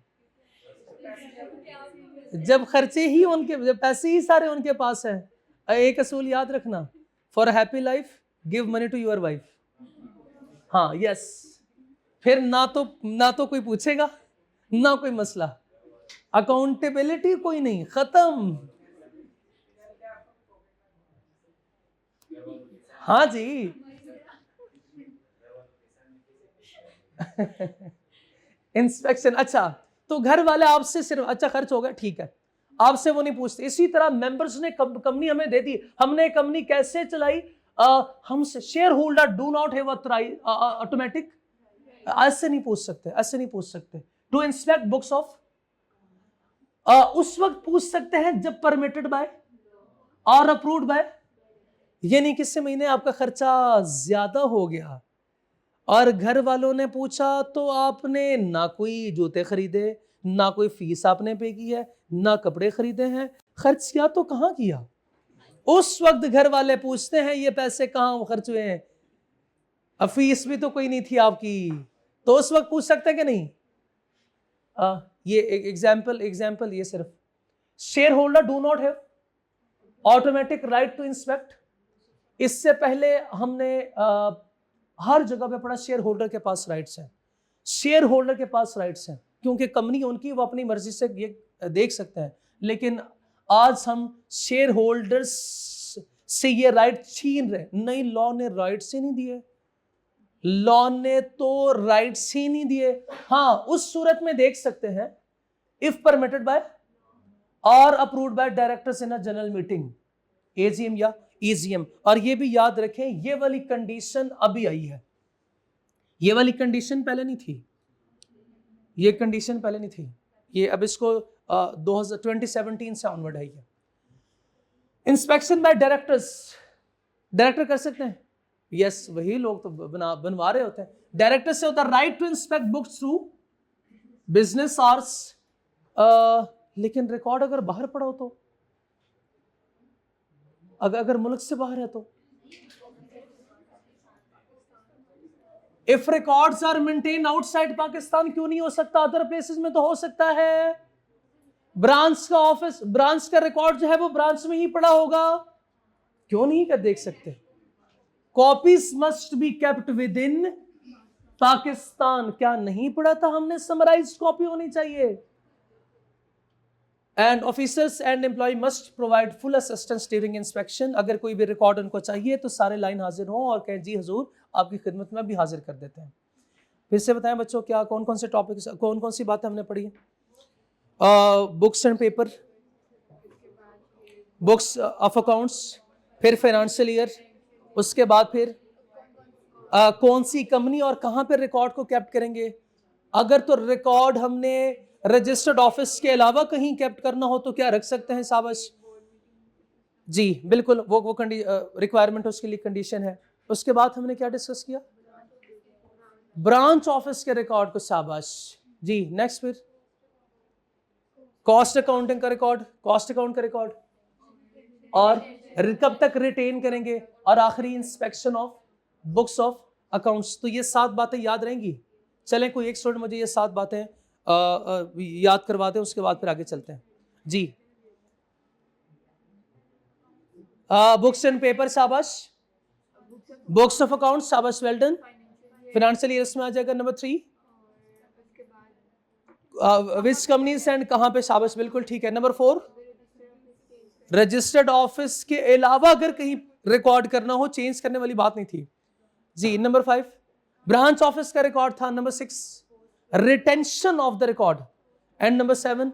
[SPEAKER 1] जब खर्चे ही उनके, जब पैसे ही सारे उनके पास हैं। एक असूल याद रखना, for happy life give money to your wife. हाँ यस, फिर ना तो कोई पूछेगा ना कोई मसला, अकाउंटेबिलिटी कोई नहीं, खत्म। हाँ जी। इंस्पेक्शन, अच्छा तो घर वाले आपसे सिर्फ अच्छा खर्च हो गया ठीक है, आपसे वो नहीं पूछते। इसी तरह मेंबर्स ने कंपनी हमें दे दी, हमने कंपनी कैसे चलाई, हमसे share holder do not have automatic, ऐसे नहीं पूछ सकते। टू इंस्पेक्ट बुक्स ऑफ, उस वक्त पूछ सकते हैं जब परमिटेड बाय और अप्रूव्ड बाय। ये नहीं किसी महीने आपका खर्चा ज्यादा हो गया और घर वालों ने पूछा तो आपने ना कोई जूते खरीदे, ना कोई फीस आपने पे की है, ना कपड़े खरीदे हैं, खर्च किया तो कहां किया? उस वक्त घर वाले पूछते हैं ये पैसे कहां खर्च हुए हैं, अब फीस भी तो कोई नहीं थी आपकी, तो उस वक्त पूछ सकते हैं कि नहीं? ये एग्जाम्पल ये सिर्फ share holder do not have automatic right to inspect. इससे पहले हमने हर जगह पे पढ़ा शेयर होल्डर के पास राइट्स हैं, शेयर होल्डर के पास राइट्स हैं क्योंकि कंपनी उनकी, वो अपनी मर्जी से ये देख सकते हैं। लेकिन आज हम शेयर होल्डर्स से ये राइट छीन रहे। नहीं, लॉ ने राइट्स ही नहीं दिए, लॉ ने तो राइट्स ही नहीं दिए। हाँ, उस सूरत में देख सकते हैं इफ परमिटेड बाय और approved by directors in a general meeting, AGM या ईजीएम। और ये भी याद रखें ये वाली कंडीशन अभी आई है, ये वाली कंडीशन पहले नहीं थी, ये कंडीशन पहले नहीं थी, ये अब इसको 2017 से ऑनवर्ड है। इंस्पेक्शन बाय डायरेक्टर्स, डायरेक्टर कर सकते हैं, यस, वही लोग तो बनवा रहे होते हैं। डायरेक्टर से होता है right to inspect books through business hours. लेकिन रिकॉर्ड अगर बाहर पड़ा हो तो, अगर मुल्क से बाहर है तो, if records are maintain outside Pakistan, क्यों नहीं हो सकता? अदर प्लेसेस में तो हो सकता है। ब्रांच का ऑफिस, ब्रांच का रिकॉर्ड जो है वो ब्रांच में ही पड़ा होगा, क्यों नहीं कर देख सकते? Copies must be kept within Pakistan, क्या नहीं पढ़ा था हमने? समराइज्ड कॉपी होनी चाहिए। And officers and employ must provide full assistance during inspection. अगर कोई भी रिकॉर्ड उनको चाहिए तो सारे लाइन हाजिर हों और कहें जी हुजूर आपकी खिदमत में भी हाजिर कर देते हैं। फिर से बताएं बच्चों, क्या कौन कौन से टॉपिक, कौन कौन सी बातें हमने पढ़ी है? Books and paper, books of accounts, फिर फाइनेंशियल ईयर, उसके बाद फिर कौन सी कंपनी और कहां पर रिकॉर्ड को कैप्ट करेंगे। अगर तो रिकॉर्ड हमने रजिस्टर्ड ऑफिस के अलावा कहीं कैप्ट करना हो तो क्या रख सकते हैं? शाबाश जी, बिल्कुल, वो रिक्वायरमेंट उसके लिए कंडीशन है। उसके बाद हमने क्या डिस्कस किया? ब्रांच ऑफिस के रिकॉर्ड को, शाबाश जी। नेक्स्ट फिर कॉस्ट अकाउंटिंग का रिकॉर्ड, कॉस्ट अकाउंट का रिकॉर्ड, और कब तक रिटेन करेंगे, और आखिरी inspection of books of accounts. तो ये 7 बातें याद रहेंगी। चलें, कोई एक स्टूडेंट मुझे ये 7 बातें याद करवा दें, उसके बाद फिर आगे चलते हैं जी। बुक्स एंड पेपर, शाबाश। बुक्स ऑफ अकाउंट्स, शाबाश, वेल डन। फाइनेंशियल ईयर्स में आ जाएगा नंबर 3। विच कंपनीज एंड कहां पे, शाबाश, बिल्कुल ठीक है। नंबर 4 रजिस्टर्ड ऑफिस के अलावा अगर कहीं रिकॉर्ड करना हो, चेंज करने वाली बात नहीं थी जी। नंबर 5 ब्रांच ऑफिस का रिकॉर्ड था। Number 6 retention of the record, and number 7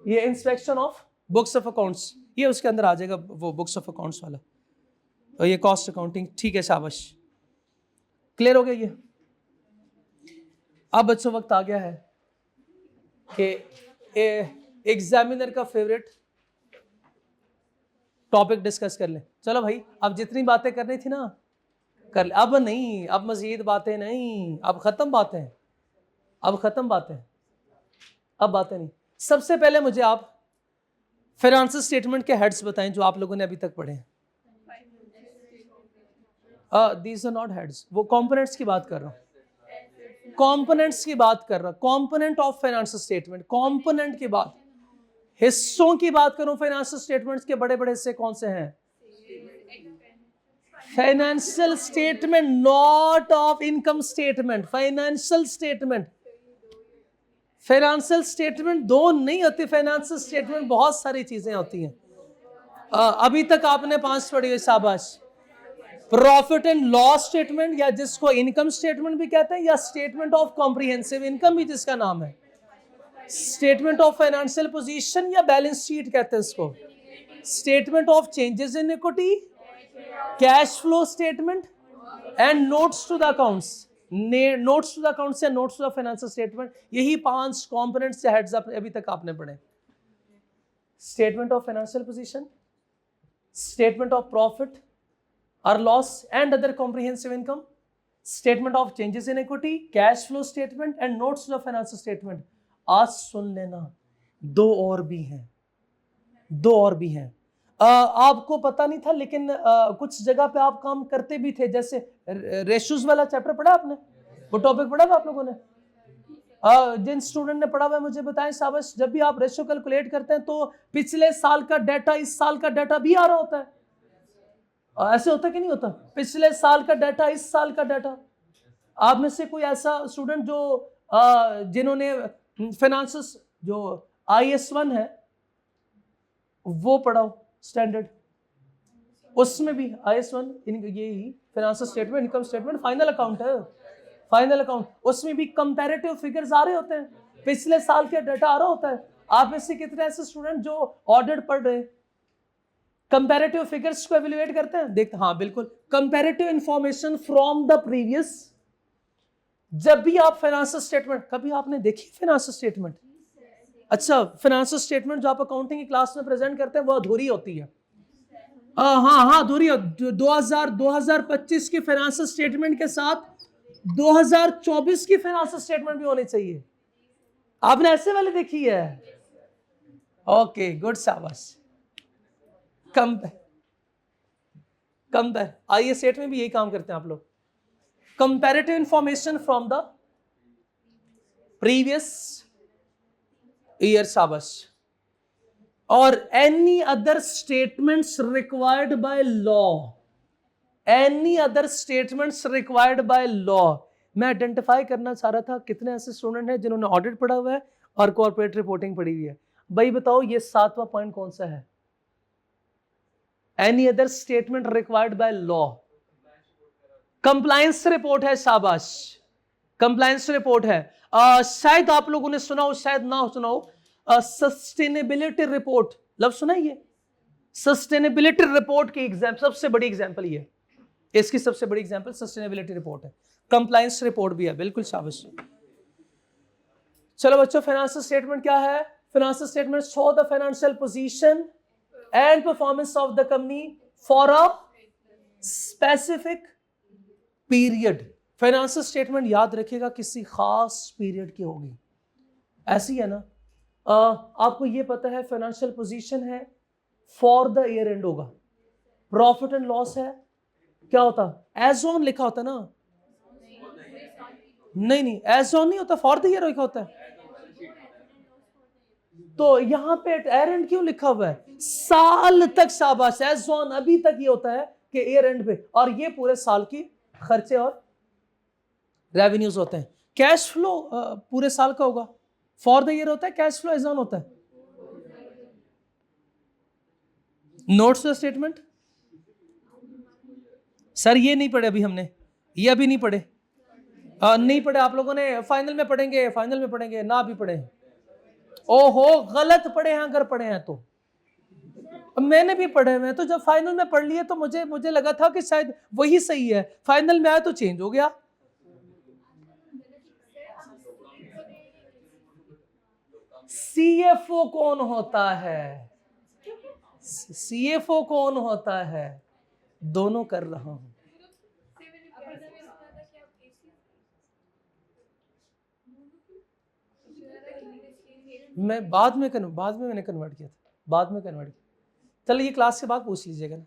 [SPEAKER 1] ये inspection of books of accounts. ये उसके अंदर आ जाएगा, वो बुक्स ऑफ अकाउंट्स वाला, और ये कॉस्ट अकाउंटिंग। ठीक है, शाबाश, क्लियर हो गया ये। अब बच्चों वक्त आ गया है कि एग्जामिनर का फेवरेट टॉपिक डिस्कस कर लें। चलो भाई, अब जितनी बातें करनी थी ना कर ले, अब नहीं, अब मजीद बातें नहीं, अब खत्म बातें, अब खत्म बातें, अब बातें नहीं। सबसे पहले मुझे आप फाइनेंशियल स्टेटमेंट के हेड्स बताएं जो आप लोगों ने अभी तक पढ़े हैं। दीज आर नॉट हेड्स, वो कंपोनेंट्स की बात कर रहा हूं, कंपोनेंट्स की बात कर रहा हूं, component of financial statement, component की बात, हिस्सों की बात करूं। फाइनेंशियल स्टेटमेंट्स के बड़े बड़े हिस्से कौन से हैं? Financial statement, not of income statement, financial statement. Financial statement दो नहीं होती, फाइनेंशियल स्टेटमेंट बहुत सारी चीजें होती हैं। अभी तक आपने 5 पढ़ी है, शाबाश। प्रॉफिट एंड लॉस स्टेटमेंट, या जिसको इनकम स्टेटमेंट भी कहते हैं, या स्टेटमेंट ऑफ कॉम्प्रिहेंसिव इनकम भी जिसका नाम है, स्टेटमेंट ऑफ फाइनेंशियल पोजीशन या बैलेंस शीट कहते हैं इसको, statement of changes in equity, cash flow statement, and notes to the accounts. Notes to the accounts या notes to the financial statement, यही 5 कंपोनेंट्स या हेड्स अभी तक आपने पढ़े। Statement of financial position, statement of profit और loss and other comprehensive income, statement of changes in equity, cash flow statement, and notes to the financial statement. आज सुन लेना, 2 और भी हैं, 2 और भी हैं। आपको पता नहीं था, लेकिन कुछ जगह पे आप काम करते भी थे। जैसे रेशोज वाला चैप्टर पढ़ा आपने, वो टॉपिक पढ़ा था आप लोगों ने? जिन स्टूडेंट ने पढ़ा हुआ है मुझे बताएं, शाबाश। जब भी आप रेशो कैलकुलेट करते हैं तो पिछले साल का डाटा, इस साल का डाटा भी आ रहा होता है। ऐसे होता कि नहीं होता? पिछले साल का डाटा, इस साल का डाटा। आप में से कोई ऐसा स्टूडेंट जो जिन्होंने फाइनेंशियल जो IS1 है वो पढ़ाओ स्टैंडर्ड, उसमें भी IS1 यही financial statement, income statement, final account है, फाइनल अकाउंट। उसमें भी कंपैरेटिव फिगर्स आ रहे होते हैं, पिछले साल का डाटा आ रहा होता है। आप में से कितने ऐसे स्टूडेंट जो ऑडिट पढ़ रहे हैं कंपैरेटिव फिगर्स को एवेल्युएट करते हैं? देखते, हाँ बिल्कुल, comparative information from the previous. जब भी आप फाइनेंशियल स्टेटमेंट, कभी आपने देखी फाइनेंशियल स्टेटमेंट? अच्छा, फाइनेंशियल स्टेटमेंट जो आप अकाउंटिंग की क्लास में प्रेजेंट करते हैं वो अधूरी होती है। हाँ हाँ दूरी 2025 की फाइनेंशियल स्टेटमेंट के साथ 2024 की फाइनेंशियल स्टेटमेंट भी होनी चाहिए। आपने ऐसे वाली देखी है? ओके गुड, शाबाश। कंपेयर आइए सेट में भी यही काम करते हैं आप लोग। Comparative information from the previous year, शाबाश। और any other statements required by law, any other statements required by law. मैं आइडेंटिफाई करना चाह रहा था कितने ऐसे स्टूडेंट हैं जिन्होंने ऑडिट पढ़ा हुआ है और कॉर्पोरेट रिपोर्टिंग पढ़ी हुई है। भाई बताओ ये 7वां पॉइंट कौन सा है? Any other statement required by law, compliance report है, शाबाश। कंप्लायंस रिपोर्ट है। शायद आप लोगों ने सुना हो, शायद ना सुना हो, सस्टेनेबिलिटी रिपोर्ट। लफ्ज सुना है ये? सस्टेनेबिलिटी रिपोर्ट की सबसे बड़ी एग्जांपल ये, इसकी सबसे बड़ी एग्जांपल सस्टेनेबिलिटी रिपोर्ट है। कंप्लायंस रिपोर्ट भी है, बिल्कुल शाबाश। चलो बच्चों, फाइनेंशियल स्टेटमेंट क्या है? Financial statement show the financial position and performance of the company for a specific period. Financial statement याद रखिएगा किसी खास पीरियड की होगी, ऐसी है ना। आपको ये पता है फाइनेंशियल पोजीशन है, फॉर द ईयर एंड होगा। प्रॉफिट एंड लॉस है, क्या होता? एज ऑन लिखा होता ना? नहीं एज ऑन नहीं होता, फॉर द ईयर लिखा होता है। तो यहां पे ईयर एंड क्यों लिखा हुआ है? साल तक, शाबाश। एज ऑन अभी तक ये होता है कि ईयर एंड पे, और ये पूरे साल की खर्चे और रेवेन्यूज होते हैं। कैश फ्लो पूरे साल का होगा, फॉर द ईयर होता है, कैश फ्लो एज ऑन होता है। नोट्स स्टेटमेंट सर ये नहीं पढ़े अभी हमने, ये अभी नहीं पढ़े। नहीं पढ़े आप लोगों ने, फाइनल में पढ़ेंगे, फाइनल में पढ़ेंगे ना, अभी पढ़े। ओहो गलत पढ़े हैं, अगर पढ़े हैं तो। मैंने भी पढ़े हुए, तो जब फाइनल में पढ़ लिए तो मुझे लगा था कि शायद वही सही है, फाइनल में आया तो चेंज हो गया। सीएफओ कौन होता है? सीएफओ कौन होता है? दोनों कर रहा हूं। मैं बाद में मैंने कन्वर्ट किया था, बाद में कन्वर्ट किया। चलिए ये क्लास के बाद पूछ लीजिएगा ना।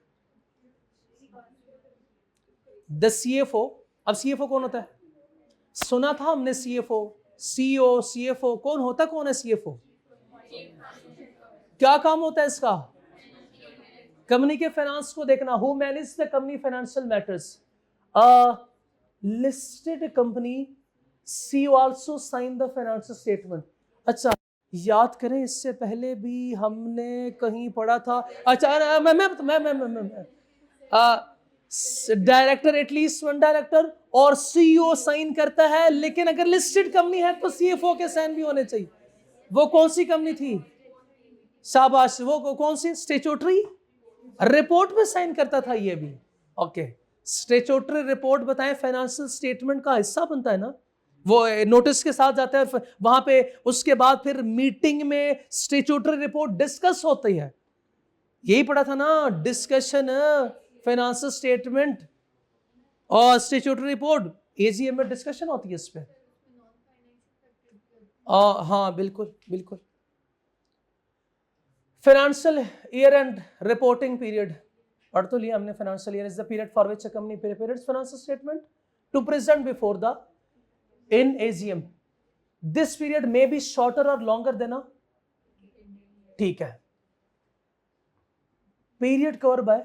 [SPEAKER 1] द सीएफओ, अब सीएफओ कौन होता है? सुना था हमने सीएफओ, सीईओ, सीएफओ कौन होता, कौन है सीएफओ? क्या काम होता है इसका? कंपनी के फाइनेंस को देखना। Who manage the company financial matters? Listed company CEO also sign the financial statement. अच्छा याद करें, इससे पहले भी हमने कहीं पढ़ा था। अच्छा मैं डायरेक्टर, एटलीस्ट वन डायरेक्टर और सीईओ साइन करता है, लेकिन अगर लिस्टेड कंपनी है तो सीएफओ के साइन भी होने चाहिए। वो कौन सी कंपनी थी? शाबाश, वो कौन सी? स्टैट्यूटरी रिपोर्ट में साइन करता था ये भी। ओके, स्टैट्यूटरी रिपोर्ट बताएं फाइनेंशियल स्टेटमेंट का हिस्सा बनता है ना, वो नोटिस के साथ जाता है वहां पे, उसके बाद फिर मीटिंग में स्टैट्यूटरी रिपोर्ट डिस्कस होती है। यही पढ़ा था ना, डिस्कशन फाइनेंशियल स्टेटमेंट और स्टैट्यूटरी रिपोर्ट, एजीएम में डिस्कशन होती है इस पे। हाँ बिल्कुल बिल्कुल। Financial year end reporting period पढ़ तो लिया हमने। Financial year is the period for which a company prepares financial statement to present before the in AGM. This period may be shorter और लॉन्गर देन अ, ठीक है, period cover by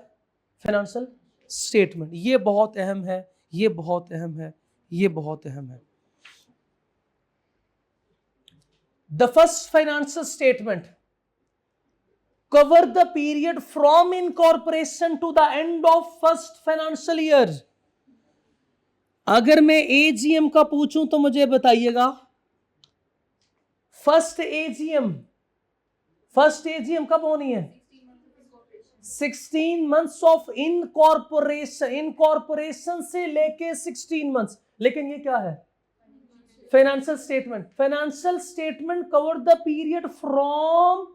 [SPEAKER 1] financial statement. ये बहुत अहम है, ये बहुत अहम है, ये बहुत अहम है। The first financial statement cover the period from incorporation to the end of first financial year. अगर मैं AGM का पूछूं तो मुझे बताइएगा, फर्स्ट AGM कब होनी है? 16 months ऑफ इनकॉर्पोरेशन से लेके 16 months। लेकिन ये क्या है? Financial statement. Financial statement cover the period from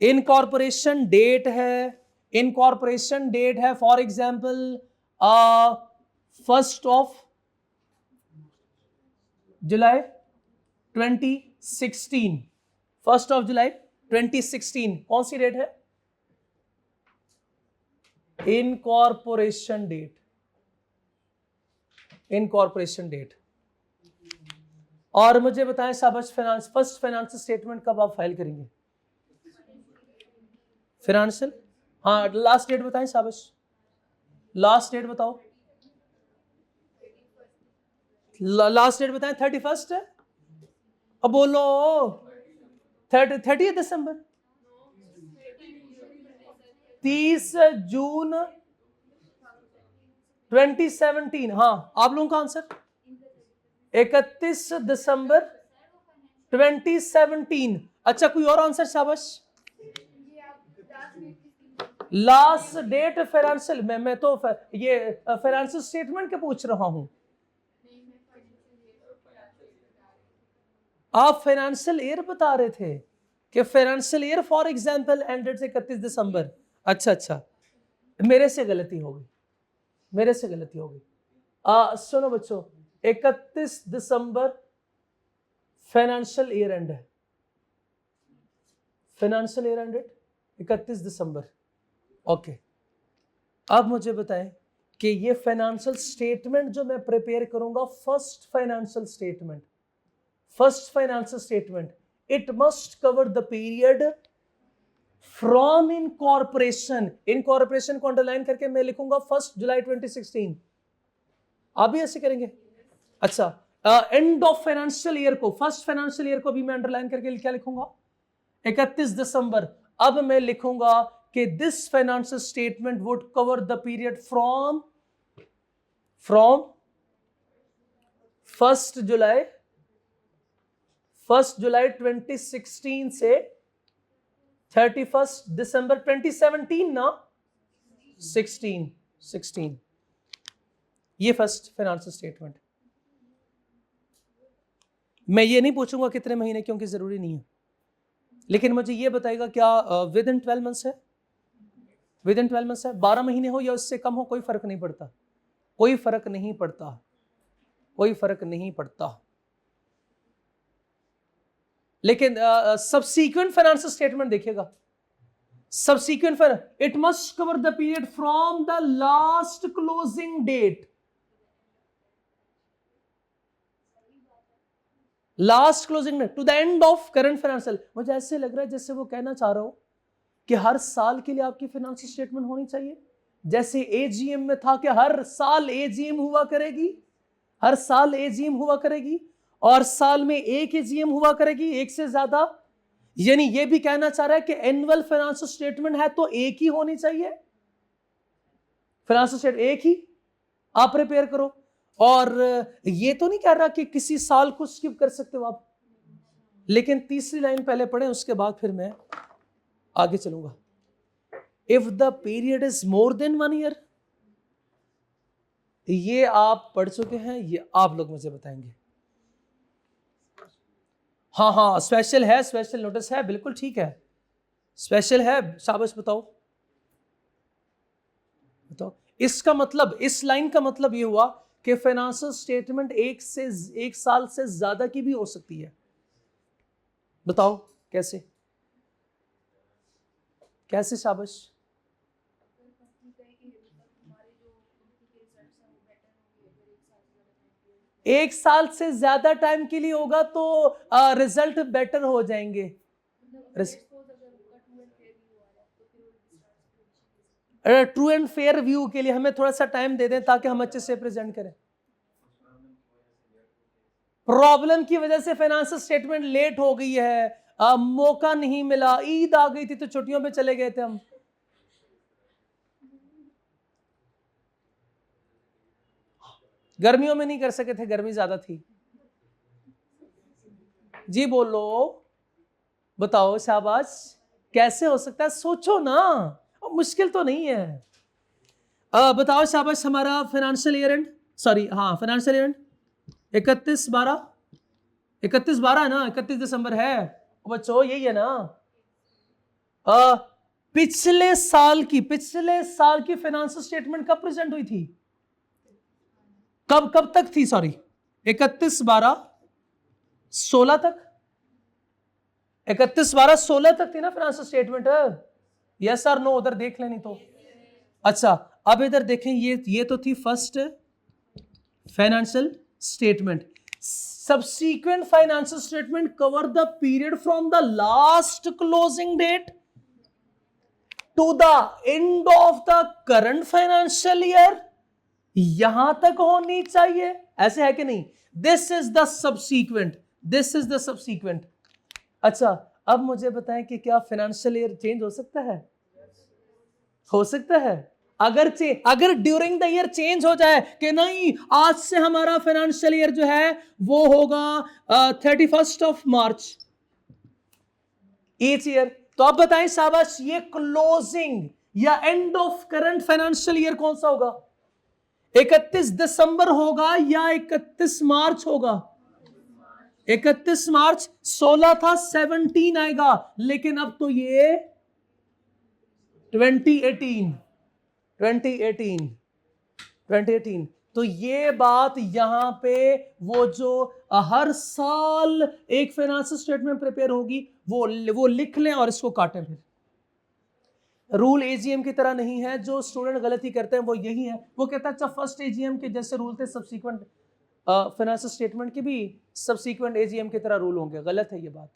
[SPEAKER 1] incorporation, date है, इनकॉर्पोरेशन डेट है फॉर एग्जाम्पल 1 जुलाई 2016, 1 जुलाई 2016 कौन सी डेट है? Incorporation date, incorporation date. और मुझे बताएं शाबाश, फर्स्ट फाइनेंशियल स्टेटमेंट कब आप फाइल करेंगे? फाइनेंशियल, हाँ लास्ट डेट बताएं शाबाश, लास्ट डेट बताओ, लास्ट डेट बताएं। 31 है? अब बोलो 30 दिसंबर, 30 जून 2017। हाँ आप लोगों का आंसर 31 दिसंबर 2017। अच्छा कोई और आंसर शाबाश? लास्ट डेट फाइनेंशियल, मैं तो ये फाइनेंशियल स्टेटमेंट के पूछ रहा हूं। आप फाइनेंशियल ईयर बता रहे थे कि financial year for example ended से 31 दिसंबर। अच्छा अच्छा, मेरे से गलती हो गई, मेरे से गलती हो गई। सुनो बच्चों, 31 दिसंबर फाइनेंशियल ईयर एंड है, फाइनेंशियल ईयर एंडेड 31 दिसंबर। ओके, अब मुझे बताएं कि ये फाइनेंशियल स्टेटमेंट जो मैं प्रिपेयर करूंगा, first financial statement, first financial statement, it must cover the period from incorporation. Incorporation को अंडरलाइन करके मैं लिखूंगा 1 जुलाई 2016। आप भी ऐसे करेंगे? अच्छा, एंड ऑफ फाइनेंशियल ईयर को, फर्स्ट फाइनेंशियल ईयर को भी मैं अंडरलाइन करके क्या लिखूंगा? 31 दिसंबर। अब मैं लिखूंगा कि this financial statement would cover the period from 1 जुलाई 2016 से 31 दिसंबर 2017 ना, 16। ये फर्स्ट फाइनेंशियल स्टेटमेंट। मैं ये नहीं पूछूंगा कितने महीने, क्योंकि जरूरी नहीं है, लेकिन मुझे ये बताएगा क्या विद इन 12 मंथ्स है? विद इन 12 मंथ्स है। 12 महीने हो या उससे कम हो, कोई फर्क नहीं पड़ता, कोई फर्क नहीं पड़ता, कोई फर्क नहीं पड़ता। लेकिन सबसीक्वेंट फाइनेंशियल स्टेटमेंट देखिएगा, subsequent it must cover the period from the last closing date, last closing date to the end of current financial. मुझे ऐसे लग रहा है जैसे वो कहना चाह रहा हो कि हर साल के लिए आपकी फाइनेंशियल स्टेटमेंट होनी चाहिए, जैसे एजीएम में था कि हर साल एजीएम हुआ करेगी, हर साल एजीएम हुआ करेगी, और साल में एक एजीएम हुआ करेगी, एक से ज्यादा। यानी ये भी कहना चाह रहा है कि एनुअल फाइनेंशियल स्टेटमेंट है तो एक ही होनी चाहिए, फाइनेंशियल स्टेटमेंट एक ही आप प्रिपेयर करो। और ये तो नहीं कह रहा कि किसी साल को स्किप कर सकते हो आप, लेकिन तीसरी लाइन पहले पढ़े, उसके बाद फिर मैं आगे चलूंगा। If the period is more than 1 year, ये आप पढ़ चुके हैं, ये आप लोग मुझे बताएंगे। हाँ हाँ स्पेशल है, स्पेशल नोटिस है, बिल्कुल ठीक है, स्पेशल है, शाबाश बताओ बताओ। इसका मतलब, इस लाइन का मतलब ये हुआ कि फाइनेंशियल स्टेटमेंट एक साल से ज्यादा की भी हो सकती है। बताओ कैसे, कैसे शाबाश? एक साल से ज्यादा टाइम के लिए होगा तो रिजल्ट बेटर हो जाएंगे। ट्रू एंड फेयर व्यू के लिए हमें थोड़ा सा टाइम दे दें ताकि हम अच्छे से प्रेजेंट करें। प्रॉब्लम की वजह से फाइनेंशियल स्टेटमेंट लेट हो गई है, मौका नहीं मिला, ईद आ गई थी तो छुट्टियों पे चले गए थे हम। गर्मियों में नहीं कर सके थे, गर्मी ज्यादा थी। जी बोलो, बताओ शाबाश, कैसे हो सकता है? सोचो ना, मुश्किल तो नहीं है। बताओ शाबाश, हमारा फाइनेंशियल ईयर एंड, सॉरी हाँ फाइनेंशियल ईयर एंड 31/12 है ना, 31 दिसंबर है बच्चों, यही है ना। पिछले साल की फाइनेंशियल स्टेटमेंट कब प्रेजेंट हुई थी? कब तक थी? सॉरी, 31/12/16 तक। 31/12/16 तक थी ना फाइनेंशियल स्टेटमेंट? यस और नो? उधर देख लेनी तो। अच्छा, अब इधर देखें, ये तो थी first financial statement. Subsequent financial statement cover the period from the last closing date to the end of the current financial year. यहां तक होनी चाहिए, ऐसे है कि नहीं? This is the subsequent, this is the subsequent. अच्छा, अब मुझे बताएं कि क्या फाइनेंशियल ईयर चेंज हो सकता है? हो सकता है। अगर ड्यूरिंग द ईयर चेंज हो जाए कि नहीं, आज से हमारा फाइनेंशियल ईयर जो है वो होगा 31 मार्च ईच ईयर, तो अब बताएं शाबाश, ये क्लोजिंग या and of current financial year कौन सा होगा? 31 दिसंबर होगा या 31 मार्च होगा? 31 मार्च। 16 था, 17 आएगा, लेकिन अब तो ये 2018। तो ये बात यहां पे वो जो हर साल एक फाइनेंशियल स्टेटमेंट प्रिपेयर होगी वो लिख लें और इसको काटें। फिर रूल एजीएम की तरह नहीं है। जो स्टूडेंट गलती करते हैं वो यही है, वो कहता है अच्छा फर्स्ट एजीएम के जैसे रूल थे सब्सीक्वेंट फाइनेंशियल स्टेटमेंट के भी सब्सीक्वेंट एजीएम की तरह रूल होंगे। गलत है ये बात।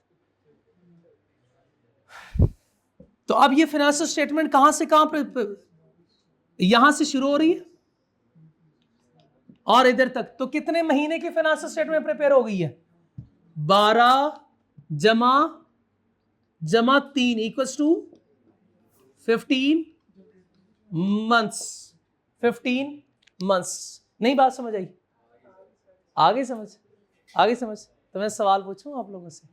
[SPEAKER 1] तो अब ये फाइनेंशियल स्टेटमेंट कहां से कहां यहां से शुरू हो रही है और इधर तक, तो कितने महीने की फाइनेंशियल स्टेटमेंट प्रिपेयर हो गई है? 12 जमा 3 इक्वल्स टू 15 मंथ्स। 15 मंथ्स। नहीं बात समझ आई? आगे समझ तो मैं सवाल पूछूं आप लोगों से।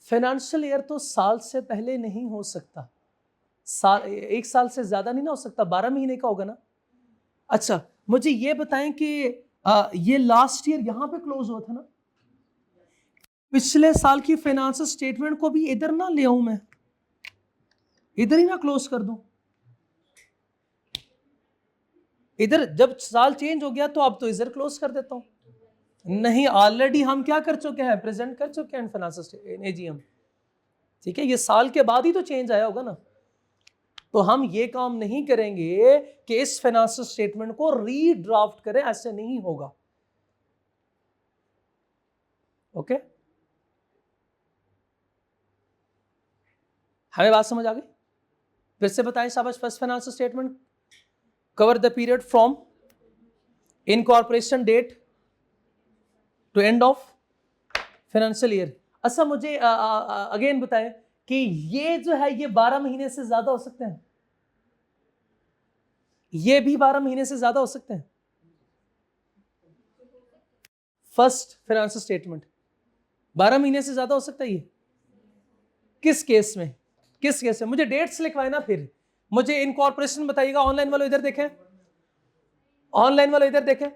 [SPEAKER 1] फाइनेंशियल ईयर तो साल से पहले नहीं हो सकता, एक साल से ज्यादा नहीं ना हो सकता, 12 महीने का होगा ना। अच्छा, मुझे ये बताएं कि ये लास्ट ईयर यहां पे क्लोज हुआ था ना, पिछले साल की फाइनेंशियल स्टेटमेंट को भी इधर ना ले आऊं मैं, इधर ही ना क्लोज कर दूं। इधर जब साल चेंज हो गया तो अब तो इधर क्लोज कर देता हूं। नहीं, ऑलरेडी हम क्या कर चुके हैं? प्रेजेंट कर चुके हैं फाइनेंशियल एजीएम। ठीक है, ये साल के बाद ही तो चेंज आया होगा ना। तो हम ये काम नहीं करेंगे कि इस फाइनेंशियल स्टेटमेंट को रीड्राफ्ट करें, ऐसे नहीं होगा। ओके, हमें बात समझ आ गई? फिर से बताएं शाबाश। First financial statement cover the period from incorporation date to end of financial year. अच्छा, मुझे अगेन बताएं कि ये जो है ये 12 महीने से ज्यादा हो सकते हैं? ये भी 12 महीने से ज्यादा हो सकते हैं? फर्स्ट फाइनेंशियल स्टेटमेंट 12 महीने से ज्यादा हो सकता है? ये किस केस में? मुझे डेट्स लिखवाए ना। फिर मुझे इनकॉर्पोरेशन बताइएगा। ऑनलाइन वालों इधर देखें,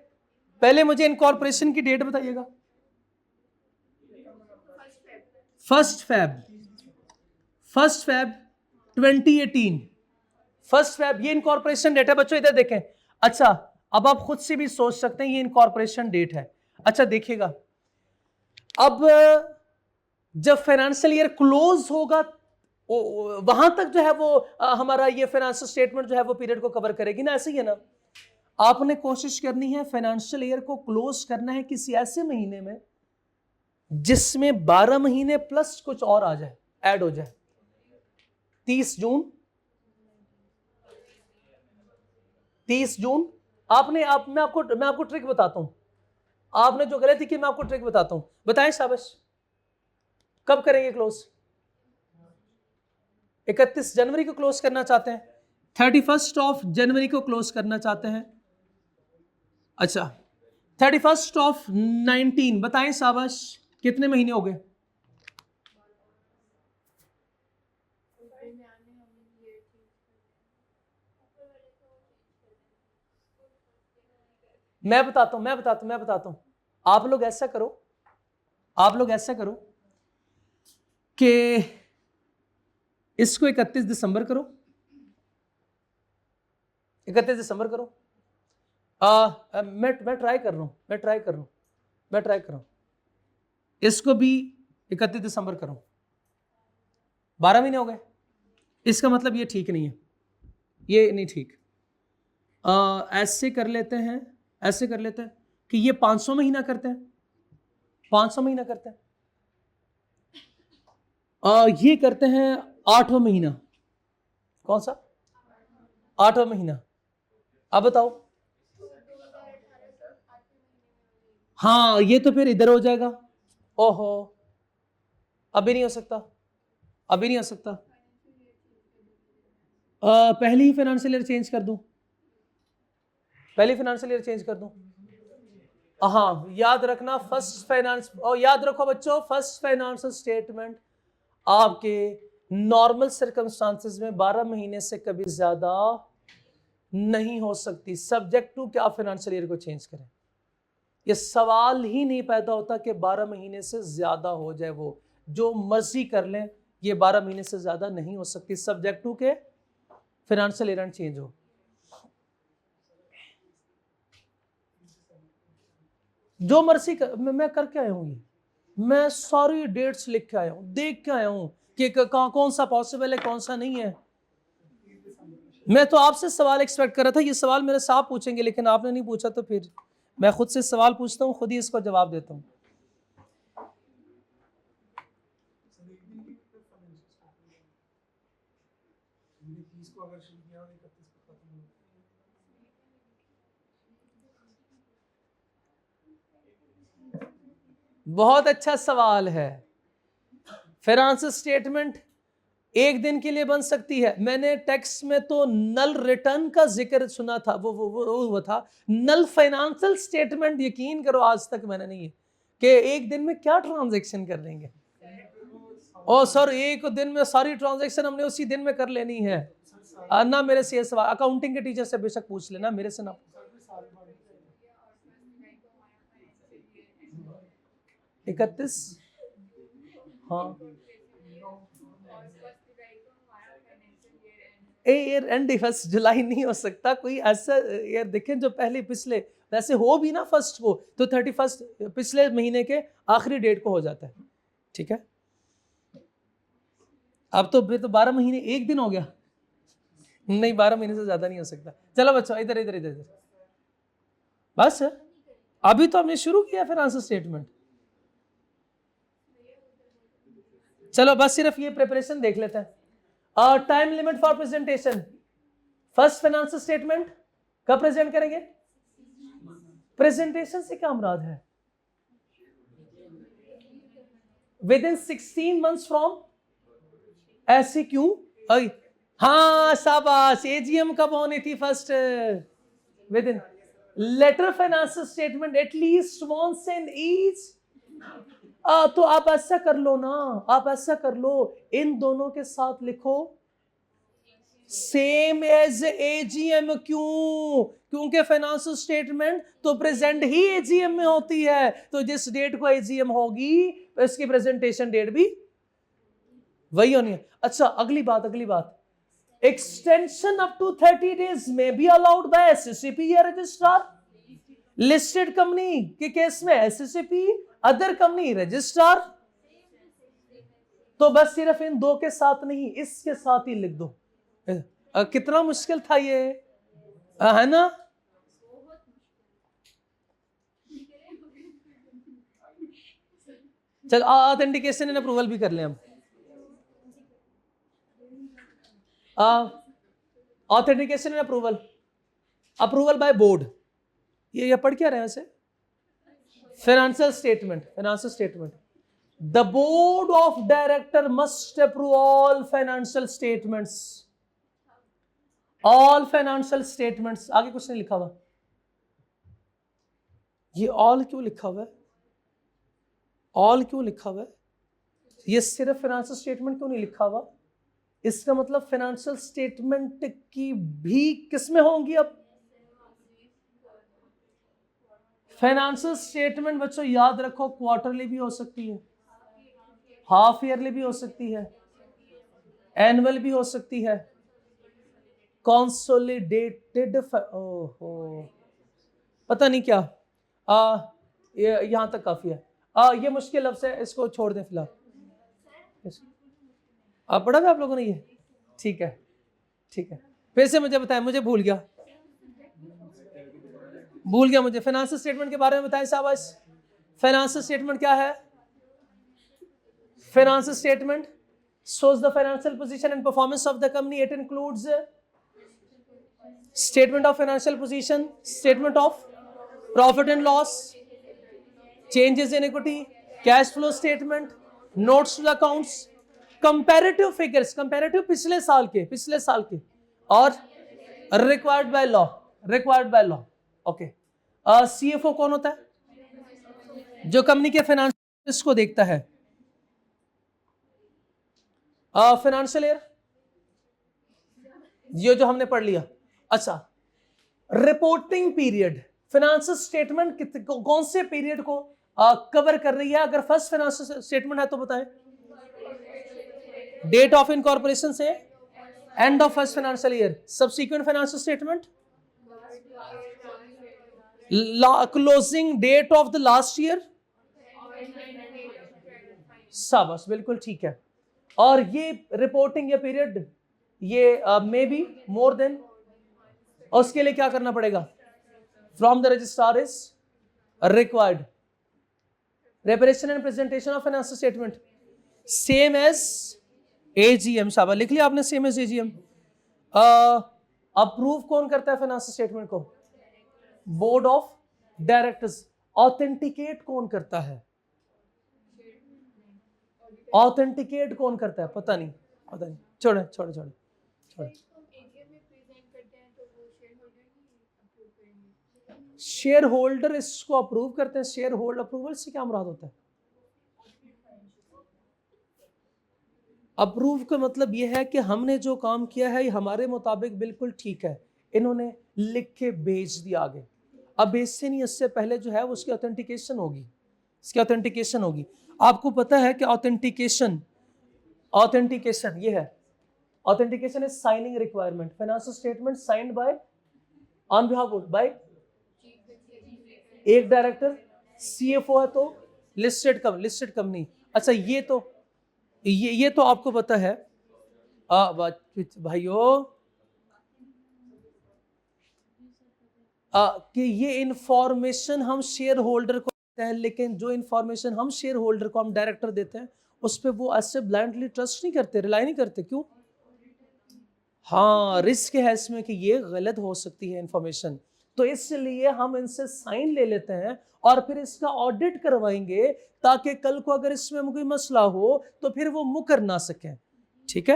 [SPEAKER 1] पहले मुझे इनकॉर्पोरेशन की डेट बताइएगा। First Feb 2018। फर्स्ट फैब ये इनकॉर्पोरेशन डेट है बच्चों, इधर देखें। अच्छा, अब आप खुद से भी सोच सकते हैं ये इनकॉर्पोरेशन डेट है। अच्छा देखिएगा, अब जब फाइनेंशियल ईयर क्लोज होगा वहां तक जो है वो हमारा ये फाइनेंशियल स्टेटमेंट जो है वो पीरियड को कवर करेगी ना। ऐसे ही है ना। आपने कोशिश करनी है फाइनेंशियल ईयर को क्लोज करना है किसी ऐसे महीने में जिसमें 12 महीने प्लस कुछ और आ जाए, ऐड हो जाए। 30 जून मैं आपको ट्रिक बताता हूं। आपने जो गलती की मैं आपको ट्रिक बताता हूं। बताएं शाबाश, कब करेंगे क्लोज? 31 जनवरी को क्लोज करना चाहते हैं, 31 जनवरी को क्लोज करना चाहते हैं। अच्छा, 31 बताएं शाबाश, कितने महीने हो गए? मैं बताता हूं। आप लोग ऐसा करो कि इसको 31 दिसंबर करो, 31 दिसंबर करो। मैं ट्राई कर रहा हूं, इसको भी 31 दिसंबर करो। 12 महीने हो गए, इसका मतलब ये ठीक नहीं है, ये नहीं ठीक। ऐसे कर लेते हैं कि ये 500 महीना करते हैं, 500 महीना करते हैं। ये करते हैं 8वां महीना। कौन सा 8वां महीना? अब बताओ। हाँ, ये तो फिर इधर हो जाएगा। ओहो, अभी नहीं हो सकता, अभी नहीं हो सकता। पहली ही फाइनेंशियल ईयर चेंज कर दूं, पहली फाइनेंशियल ईयर चेंज कर दूं। हाँ, याद रखना फर्स्ट फाइनेंस, और याद रखो बच्चों, फर्स्ट फाइनेंशियल स्टेटमेंट आपके नॉर्मल सर्कमस्टांसेस में 12 महीने से कभी ज्यादा नहीं हो सकती, सब्जेक्ट टू कि आप फाइनेंशियल ईयर को चेंज करें। ये सवाल ही नहीं पैदा होता कि 12 महीने से ज्यादा हो जाए, वो जो मर्जी कर लें, ये 12 महीने से ज्यादा नहीं हो सकती, सब्जेक्ट टू के फाइनेंशियल ईयर चेंज हो। जो मर्जी कर, मैं करके आया हूं, ये मैं सारी डेट्स लिख के आया हूं, देख के आया हूं कि कौन सा पॉसिबल है, कौन सा नहीं है। मैं तो आपसे सवाल एक्सपेक्ट कर रहा था, ये सवाल मेरे साथ पूछेंगे, लेकिन आपने नहीं पूछा, तो फिर मैं खुद से सवाल पूछता हूं, खुद ही इसको जवाब देता हूं। बहुत अच्छा सवाल है। फाइनेंशियल स्टेटमेंट एक दिन के लिए बन सकती है। मैंने टेक्स्ट में तो नल रिटर्न का जिक्र सुना था, वो था नल फाइनेंशियल स्टेटमेंट। यकीन करो आज तक मैंने नहीं है कि एक दिन में क्या ट्रांजैक्शन कर लेंगे। ओ सर, एक दिन में सारी ट्रांजैक्शन हमने उसी दिन में कर लेनी है ना। मेरे से ये सवाल अकाउंटिंग के टीचर से बेशक पूछ लेना, मेरे से ना। 31, हाँ, ईयर एंड 1 जुलाई नहीं हो सकता कोई ऐसा यार। देखें जो पहले पिछले, वैसे हो भी ना फर्स्ट को, तो 31 पिछले महीने के आखिरी डेट को हो जाता है, ठीक है। अब तो फिर तो 12 महीने एक दिन हो गया, नहीं 12 महीने से ज्यादा नहीं हो सकता। चलो बच्चों, इधर इधर इधर इधर, बस अभी तो हमने शुरू किया फाइनेंशियल स्टेटमेंट। चलो बस सिर्फ ये प्रिपरेशन देख लेते हैं। Time limit for presentation, first financial statement कब प्रेजेंट करेंगे? प्रेजेंटेशन से क्या मुराद है? Within 16 months from. ऐसे क्यों? हाँ शाबाश, एजीएम कब होनी थी first? Within. Later financial statement at least once in each. तो आप ऐसा कर लो ना, आप ऐसा कर लो, इन दोनों के साथ लिखो सेम एज एजीएम। क्यों? क्योंकि फाइनेंशियल स्टेटमेंट तो प्रेजेंट ही एजीएम में होती है, तो जिस डेट को एजीएम होगी इसकी प्रेजेंटेशन डेट भी वही होनी है। अच्छा, अगली बात, एक्सटेंशन अप टू 30 days में बी अलाउड बाय एसएससीपी या रजिस्ट्रार। लिस्टेड कंपनी के केस में एसएससीपी, अदर कंपनी रजिस्ट्रार। तो बस सिर्फ इन दो के साथ नहीं, इसके साथ ही लिख दो। कितना मुश्किल था ये, है ना? चल ऑथेंटिकेशन एंड अप्रूवल भी कर लें हम। Authentication and approval, approval by board, ये पढ़ क्या रहे हैं वैसे? Financial statement, the board of director must approve all financial statements, all financial statements. आगे कुछ नहीं लिखा हुआ, ये ऑल क्यों लिखा हुआ है? ऑल क्यों लिखा हुआ है? ये सिर्फ फाइनेंशियल स्टेटमेंट क्यों नहीं लिखा हुआ? इसका मतलब फाइनेंशियल स्टेटमेंट की भी किसमें होंगी? अब फाइनेंशियल स्टेटमेंट बच्चों याद रखो क्वार्टरली भी हो सकती है, हाफ ईयरली भी हो सकती है, एनुअल भी हो सकती है, कंसोलिडेटेड, ओहो पता नहीं क्या। यहाँ तक काफी है। ये मुश्किल लफ्ज़ है, इसको छोड़ दें फिलहाल। पढ़ा था आप लोगों ने ये? ठीक है ठीक है, फिर से मुझे बताएं, मुझे भूल गया मुझे फाइनेंशियल स्टेटमेंट के बारे में बताएं शाबाश। फाइनेंशियल स्टेटमेंट क्या है? Financial statement shows the financial position and performance of the company. It includes statement of financial position, statement of profit and loss, changes in equity, cash flow statement, notes to the accounts, comparative figures, comparative पिछले साल के और required by law. Okay, CFO कौन होता है? जो company के financial को देखता है। फाइनेंशियल ईयर, ये जो हमने पढ़ लिया। अच्छा, रिपोर्टिंग पीरियड, फाइनेंशियल स्टेटमेंट कौन से पीरियड को कवर कर रही है? अगर फर्स्ट फाइनेंशियल स्टेटमेंट है तो बताएं, डेट ऑफ इनकॉर्पोरेशन से end of first financial year. Subsequent financial statement closing date of the last year. शाबाश, बिल्कुल ठीक है। और ये रिपोर्टिंग, ये पीरियड, ये मे बी मोर देन, और उसके लिए क्या करना पड़ेगा? From the registrar is required preparation and presentation of financial statement same as AGM. शाबाश, लिख लिया आपने, सेम एज एजीएम। अप्रूव कौन करता है फाइनेंशियल स्टेटमेंट को? Board of directors. ऑथेंटिकेट कौन करता है? ऑथेंटिकेट कौन करता है? पता नहीं। छोड़े। शेयर होल्डर इसको अप्रूव करते हैं। शेयर होल्डर अप्रूवल से क्या मुराद होता है? अप्रूव का मतलब यह है कि हमने जो काम किया है हमारे मुताबिक बिल्कुल ठीक है, इन्होंने लिख के भेज दिया आगे। अब भेजते नहीं, इससे पहले जो है उसकी ऑथेंटिकेशन होगी। आपको पता है कि ऑथेंटिकेशन ये है, authentication is signing requirement. Financial statement signed by, on behalf of, by एक डायरेक्टर, सीएफओ है तो लिस्टेड कंपनी। अच्छा, ये तो आपको पता है भाइयों कि ये इंफॉर्मेशन हम शेयर होल्डर को देते हैं, लेकिन जो इंफॉर्मेशन हम शेयर होल्डर को हम डायरेक्टर देते हैं उस पर वो ऐसे ब्लाइंडली ट्रस्ट नहीं करते, रिलाई नहीं करते। क्यों? हाँ, रिस्क है इसमें कि ये गलत हो सकती है इंफॉर्मेशन, तो इसलिए हम इनसे साइन ले लेते हैं और फिर इसका ऑडिट करवाएंगे ताकि कल को अगर इसमें कोई मसला हो तो फिर वो मुकर ना सकें। ठीक है,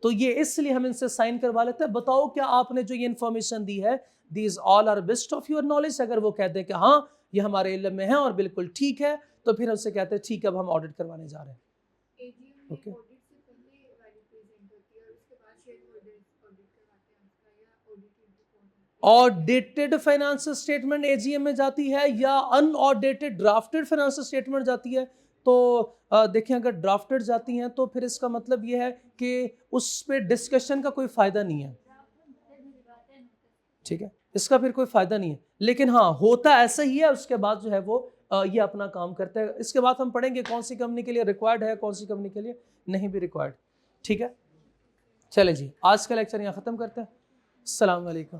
[SPEAKER 1] तो ये इसलिए हम इनसे साइन करवा लेते हैं। बताओ क्या आपने जो ये इंफॉर्मेशन दी है, these all are best of your knowledge. अगर वो कहते हैं कि हाँ ये हमारे इल्म में है और बिल्कुल ठीक है, तो फिर हमसे कहते हैं ठीक है अब हम ऑडिट करवाने जा रहे हैं। Okay, audited financial statement AGM में जाती है या अनऑडिटेड ड्राफ्टेड फाइनेंशियल स्टेटमेंट जाती है? तो देखें, अगर ड्राफ्टेड जाती हैं तो फिर इसका मतलब यह है कि उस पर डिस्कशन का कोई फायदा नहीं है। ठीक है, इसका फिर कोई फायदा नहीं है। लेकिन हाँ, होता ऐसा ही है, उसके बाद जो है वो ये अपना काम करता है। इसके बाद हम पढ़ेंगे कौन सी कंपनी के लिए रिक्वायर्ड है, कौन सी कंपनी के लिए नहीं भी रिक्वायर्ड। ठीक है, चले जी, आज का लेक्चर यहाँ खत्म करते हैं। अस्सलाम वालेकुम।